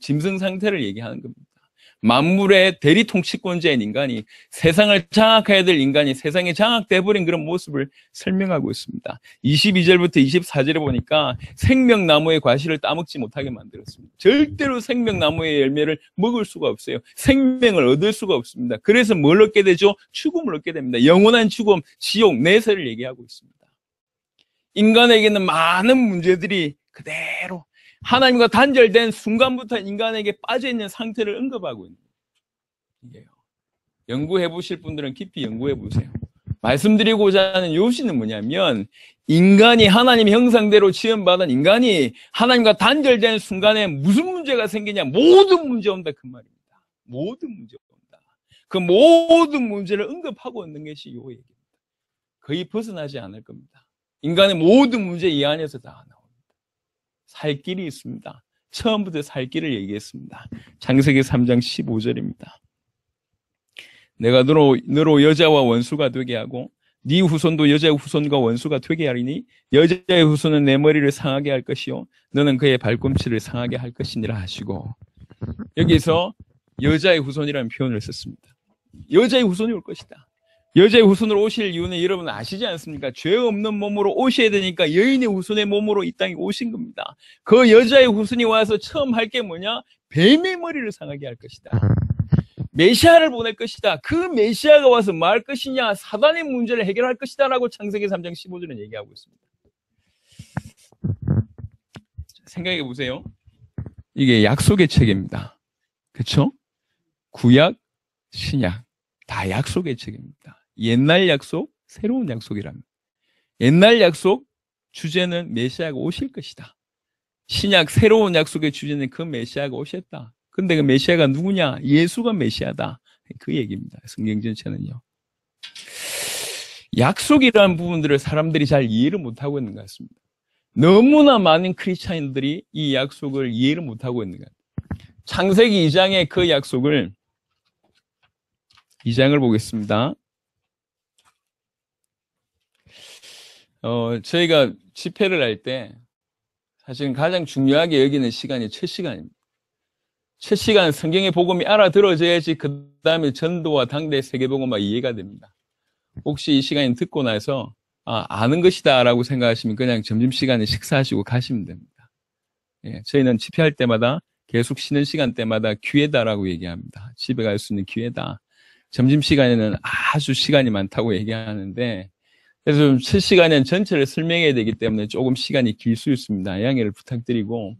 Speaker 3: 짐승 상태를 얘기하는 겁니다. 만물의 대리 통치권자인 인간이, 세상을 장악해야 될 인간이 세상에 장악돼버린 그런 모습을 설명하고 있습니다. 22절부터 24절에 보니까 생명나무의 과실을 따먹지 못하게 만들었습니다. 절대로 생명나무의 열매를 먹을 수가 없어요. 생명을 얻을 수가 없습니다. 그래서 뭘 얻게 되죠? 죽음을 얻게 됩니다. 영원한 죽음, 지옥, 내세를 얘기하고 있습니다. 인간에게는 많은 문제들이 그대로 하나님과 단절된 순간부터 인간에게 빠져있는 상태를 언급하고 있는 거예요. 연구해 보실 분들은 깊이 연구해 보세요. 말씀드리고자 하는 요지는 뭐냐면, 인간이 하나님의 형상대로 지음받은 인간이 하나님과 단절된 순간에 무슨 문제가 생기냐? 모든 문제 온다, 그 말입니다. 모든 문제 온다. 그 모든 문제를 언급하고 있는 것이 요 얘기입니다. 거의 벗어나지 않을 겁니다. 인간의 모든 문제 이 안에서 다 나옵니다. 살 길이 있습니다. 처음부터 살 길을 얘기했습니다. 창세기 3장 15절입니다. 내가 너로 여자와 원수가 되게 하고 네 후손도 여자의 후손과 원수가 되게 하리니 여자의 후손은 내 머리를 상하게 할 것이요 너는 그의 발꿈치를 상하게 할 것이니라 하시고, 여기서 여자의 후손이라는 표현을 썼습니다. 여자의 후손이 올 것이다. 여자의 후손으로 오실 이유는 여러분 아시지 않습니까? 죄 없는 몸으로 오셔야 되니까 여인의 후손의 몸으로 이 땅에 오신 겁니다. 그 여자의 후손이 와서 처음 할 게 뭐냐? 뱀의 머리를 상하게 할 것이다. 메시아를 보낼 것이다. 그 메시아가 와서 뭐 할 것이냐? 사단의 문제를 해결할 것이다 라고 창세기 3장 15절은 얘기하고 있습니다. 생각해 보세요. 이게 약속의 책입니다. 그렇죠? 구약, 신약 다 약속의 책입니다. 옛날 약속, 새로운 약속이랍니다. 옛날 약속 주제는 메시아가 오실 것이다. 신약 새로운 약속의 주제는 그 메시아가 오셨다. 근데 그 메시아가 누구냐? 예수가 메시아다. 그 얘기입니다. 성경 전체는요. 약속이라는 부분들을 사람들이 잘 이해를 못하고 있는 것 같습니다. 너무나 많은 크리스찬들이 이 약속을 이해를 못하고 있는 것 같아요. 창세기 2장의 그 약속을 2장을 보겠습니다. 저희가 집회를 할 때 사실은 가장 중요하게 여기는 시간이 첫 시간입니다. 첫 시간 성경의 복음이 알아들어져야지 그 다음에 전도와 당대 세계복음화 이해가 됩니다. 혹시 이 시간이 듣고 나서 아는 것이다 라고 생각하시면 그냥 점심시간에 식사하시고 가시면 됩니다. 예, 저희는 집회할 때마다 계속 쉬는 시간 때마다 기회다라고 얘기합니다. 집에 갈 수 있는 기회다. 점심시간에는 아주 시간이 많다고 얘기하는데, 그래서 좀 첫 시간에는 전체를 설명해야 되기 때문에 조금 시간이 길 수 있습니다. 양해를 부탁드리고,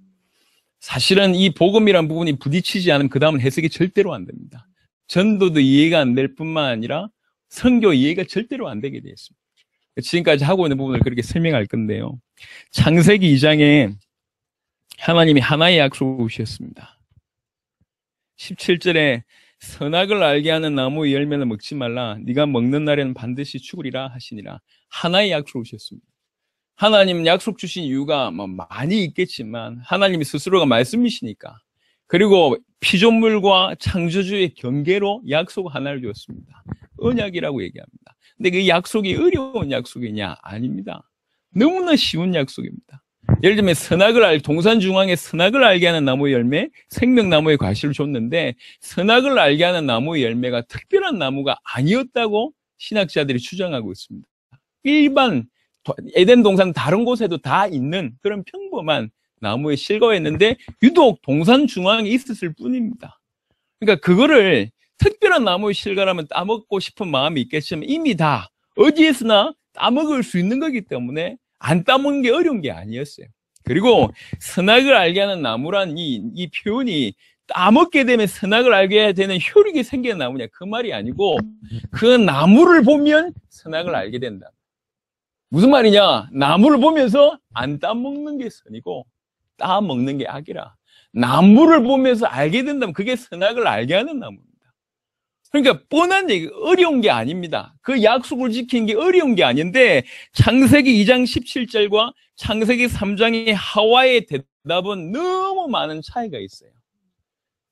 Speaker 3: 사실은 이 복음이란 부분이 부딪히지 않으면 그 다음은 해석이 절대로 안 됩니다. 전도도 이해가 안 될 뿐만 아니라 선교 이해가 절대로 안 되게 되어 있습니다. 지금까지 하고 있는 부분을 그렇게 설명할 건데요. 창세기 2장에 하나님이 하나의 약속을 주셨습니다. 17절에 선악을 알게 하는 나무의 열매는 먹지 말라. 네가 먹는 날에는 반드시 죽으리라 하시니라. 하나의 약속을 주셨습니다. 하나님은 약속 주신 이유가 많이 있겠지만 하나님이 스스로가 말씀이시니까, 그리고 피조물과 창조주의 경계로 약속 하나를 주었습니다. 언약이라고 얘기합니다. 근데 그 약속이 어려운 약속이냐? 아닙니다. 너무나 쉬운 약속입니다. 예를 들면 동산 중앙에 선악을 알게 하는 나무의 열매, 생명나무의 과실을 줬는데 선악을 알게 하는 나무의 열매가 특별한 나무가 아니었다고 신학자들이 주장하고 있습니다. 일반 에덴 동산 다른 곳에도 다 있는 그런 평범한 나무의 실과였는데 유독 동산 중앙에 있었을 뿐입니다. 그러니까 그거를 특별한 나무의 실과라면 따먹고 싶은 마음이 있겠지만 이미 다 어디에서나 따먹을 수 있는 거기 때문에 안 따먹는 게 어려운 게 아니었어요. 그리고 선악을 알게 하는 나무란 이 표현이 따먹게 되면 선악을 알게 되는 효력이 생기는 나무냐, 그 말이 아니고 그 나무를 보면 선악을 알게 된다. 무슨 말이냐? 나무를 보면서 안 따먹는 게 선이고 따먹는 게 악이라. 나무를 보면서 알게 된다면 그게 선악을 알게 하는 나무입니다. 그러니까 뻔한 얘기, 어려운 게 아닙니다. 그 약속을 지키는 게 어려운 게 아닌데 창세기 2장 17절과 창세기 3장의 하와의 대답은 너무 많은 차이가 있어요.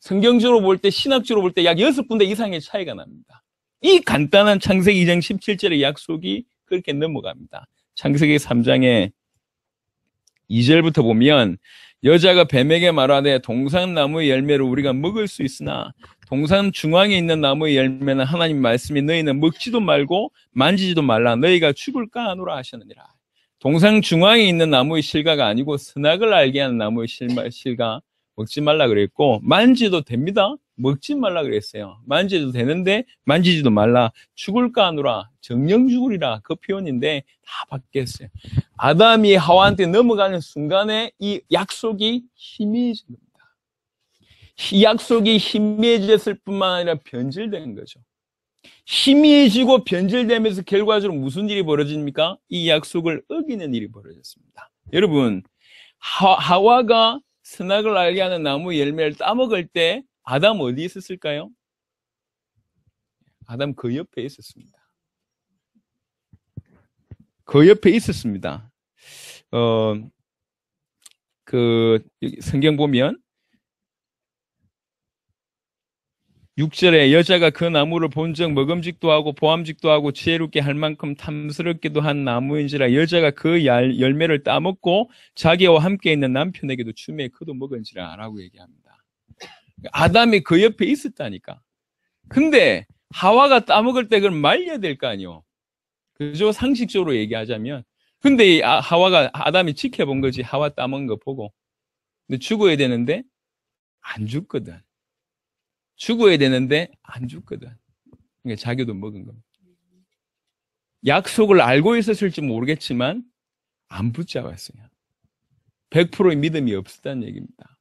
Speaker 3: 성경적으로 볼 때, 신학적으로 볼 때 약 6군데 이상의 차이가 납니다. 이 간단한 창세기 2장 17절의 약속이 그렇게 넘어갑니다. 창세기 3장의 2절부터 보면 여자가 뱀에게 말하되 동산나무의 열매를 우리가 먹을 수 있으나 동산 중앙에 있는 나무의 열매는 하나님 말씀이 너희는 먹지도 말고 만지지도 말라 너희가 죽을까 하노라 하셨느니라. 동산 중앙에 있는 나무의 실과가 아니고 선악을 알게 하는 나무의 실과 먹지 말라 그랬고 만지도 됩니다. 먹지 말라 그랬어요. 만지도 되는데 만지지도 말라. 죽을까 하노라. 정령 죽으리라. 그 표현인데 다 바뀌었어요. 아담이 하와한테 넘어가는 순간에 이 약속이 희미해집니다. 이 약속이 희미해졌을 뿐만 아니라 변질된 거죠. 희미해지고 변질되면서 결과적으로 무슨 일이 벌어집니까? 이 약속을 어기는 일이 벌어졌습니다. 여러분, 하와가 선악을 알게 하는 나무 열매를 따먹을 때 아담 어디 있었을까요? 아담 그 옆에 있었습니다. 그 옆에 있었습니다. 성경 보면 6절에 여자가 그 나무를 본즉 먹음직도 하고 보암직도 하고 지혜롭게 할 만큼 탐스럽기도 한 나무인지라 여자가 그 열매를 따먹고 자기와 함께 있는 남편에게도 주매 그도 먹은지라 라고 얘기합니다. 아담이 그 옆에 있었다니까. 근데 하와가 따먹을 때 그걸 말려야 될 거 아니요. 그죠? 상식적으로 얘기하자면. 근데 하와가 아담이 지켜본 거지. 하와 따먹은 거 보고. 근데 죽어야 되는데 안 죽거든. 죽어야 되는데 안 죽거든. 그러니까 자기도 먹은 겁니다. 약속을 알고 있었을지 모르겠지만 안 붙잡았어요. 100%의 믿음이 없었다는 얘기입니다.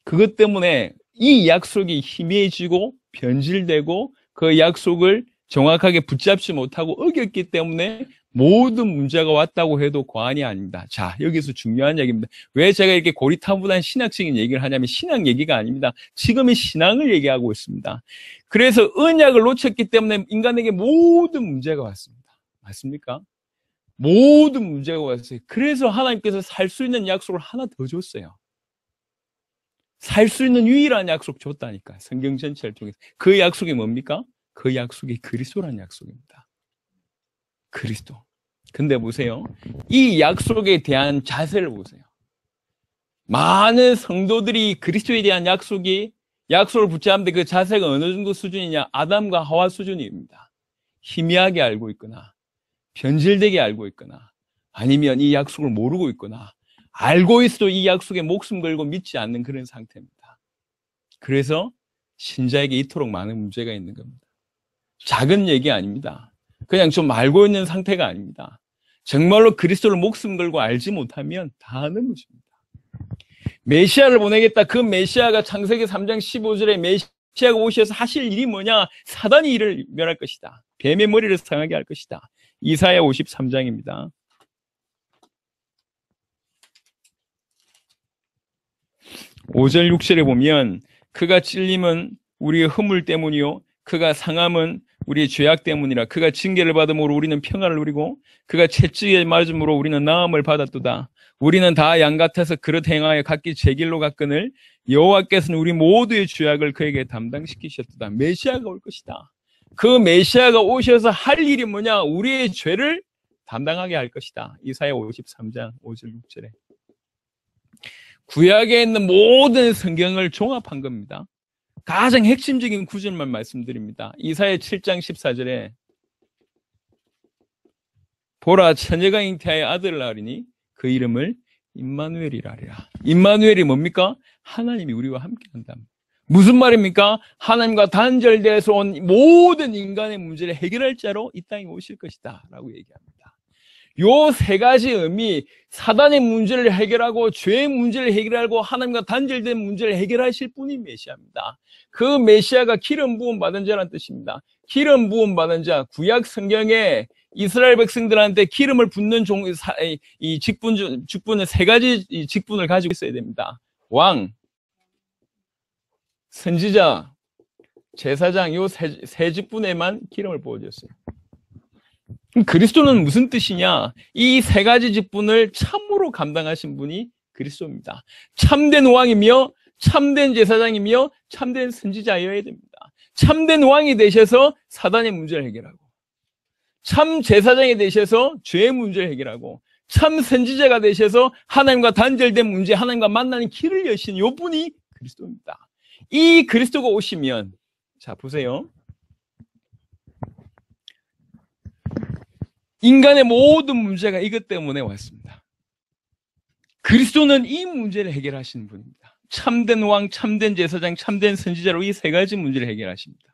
Speaker 3: 그것 때문에 이 약속이 희미해지고 변질되고 그 약속을 정확하게 붙잡지 못하고 어겼기 때문에 모든 문제가 왔다고 해도 과언이 아닙니다. 자, 여기서 중요한 얘기입니다. 왜 제가 이렇게 고리타분한 신학적인 얘기를 하냐면 신학 얘기가 아닙니다. 지금의 신앙을 얘기하고 있습니다. 그래서 언약을 놓쳤기 때문에 인간에게 모든 문제가 왔습니다. 맞습니까? 모든 문제가 왔어요. 그래서 하나님께서 살 수 있는 약속을 하나 더 줬어요. 살 수 있는 유일한 약속 줬다니까. 성경 전체를 통해서. 그 약속이 뭡니까? 그 약속이 그리스도라는 약속입니다. 그리스도. 근데 보세요. 이 약속에 대한 자세를 보세요. 많은 성도들이 그리스도에 대한 약속을 붙잡는데 그 자세가 어느 정도 수준이냐? 아담과 하와 수준입니다. 희미하게 알고 있거나, 변질되게 알고 있거나, 아니면 이 약속을 모르고 있거나, 알고 있어도 이 약속에 목숨 걸고 믿지 않는 그런 상태입니다. 그래서 신자에게 이토록 많은 문제가 있는 겁니다. 작은 얘기 아닙니다. 그냥 좀 알고 있는 상태가 아닙니다. 정말로 그리스도를 목숨 걸고 알지 못하면 다 넘어집니다. 메시아를 보내겠다. 그 메시아가 창세기 3장 15절에 메시아가 오셔서 하실 일이 뭐냐? 사단이 이를 멸할 것이다. 뱀의 머리를 상하게 할 것이다. 이사야 53장입니다. 5절 6절에 보면 그가 찔림은 우리의 허물 때문이요 그가 상함은 우리의 죄악 때문이라. 그가 징계를 받음으로 우리는 평안을 누리고 그가 채찍에 맞음으로 우리는 나음을 받았도다. 우리는 다 양 같아서 그릇 행하여 각기 제 길로 갔거늘 여호와께서는 우리 모두의 죄악을 그에게 담당시키셨도다. 메시아가 올 것이다. 그 메시아가 오셔서 할 일이 뭐냐? 우리의 죄를 담당하게 할 것이다. 이사야 53장 5절 6절에 구약에 있는 모든 성경을 종합한 겁니다. 가장 핵심적인 구절만 말씀드립니다. 이사야 7장 14절에 보라 처녀가 잉태하여 아들을 낳으리니 그 이름을 임마누엘이라 하리라. 임마누엘이 뭡니까? 하나님이 우리와 함께 한다. 무슨 말입니까? 하나님과 단절돼서 온 모든 인간의 문제를 해결할 자로 이 땅에 오실 것이다 라고 얘기합니다. 요 세 가지 의미, 사단의 문제를 해결하고 죄의 문제를 해결하고 하나님과 단절된 문제를 해결하실 분이 메시아입니다. 그 메시아가 기름 부음 받은 자라는 뜻입니다. 기름 부음 받은 자, 구약 성경에 이스라엘 백성들한테 기름을 붓는 이 직분은 세 가지 직분을 가지고 있어야 됩니다. 왕, 선지자, 제사장, 요 세 직분에만 기름을 부어줬어요. 그리스도는 무슨 뜻이냐? 이 세 가지 직분을 참으로 감당하신 분이 그리스도입니다. 참된 왕이며 참된 제사장이며 참된 선지자여야 됩니다. 참된 왕이 되셔서 사단의 문제를 해결하고, 참 제사장이 되셔서 죄의 문제를 해결하고, 참 선지자가 되셔서 하나님과 단절된 문제, 하나님과 만나는 길을 여신 요 분이 그리스도입니다. 이 그리스도가 오시면, 자 보세요. 인간의 모든 문제가 이것 때문에 왔습니다. 그리스도는 이 문제를 해결하시는 분입니다. 참된 왕, 참된 제사장, 참된 선지자로 이 세 가지 문제를 해결하십니다.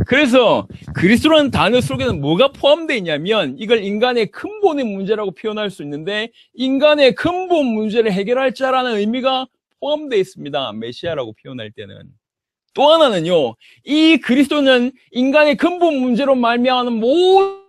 Speaker 3: 그래서 그리스도라는 단어 속에는 뭐가 포함되어 있냐면, 이걸 인간의 근본의 문제라고 표현할 수 있는데, 인간의 근본 문제를 해결할 자라는 의미가 포함되어 있습니다. 메시아라고 표현할 때는. 또 하나는요, 이 그리스도는 인간의 근본 문제로 말미암는 모든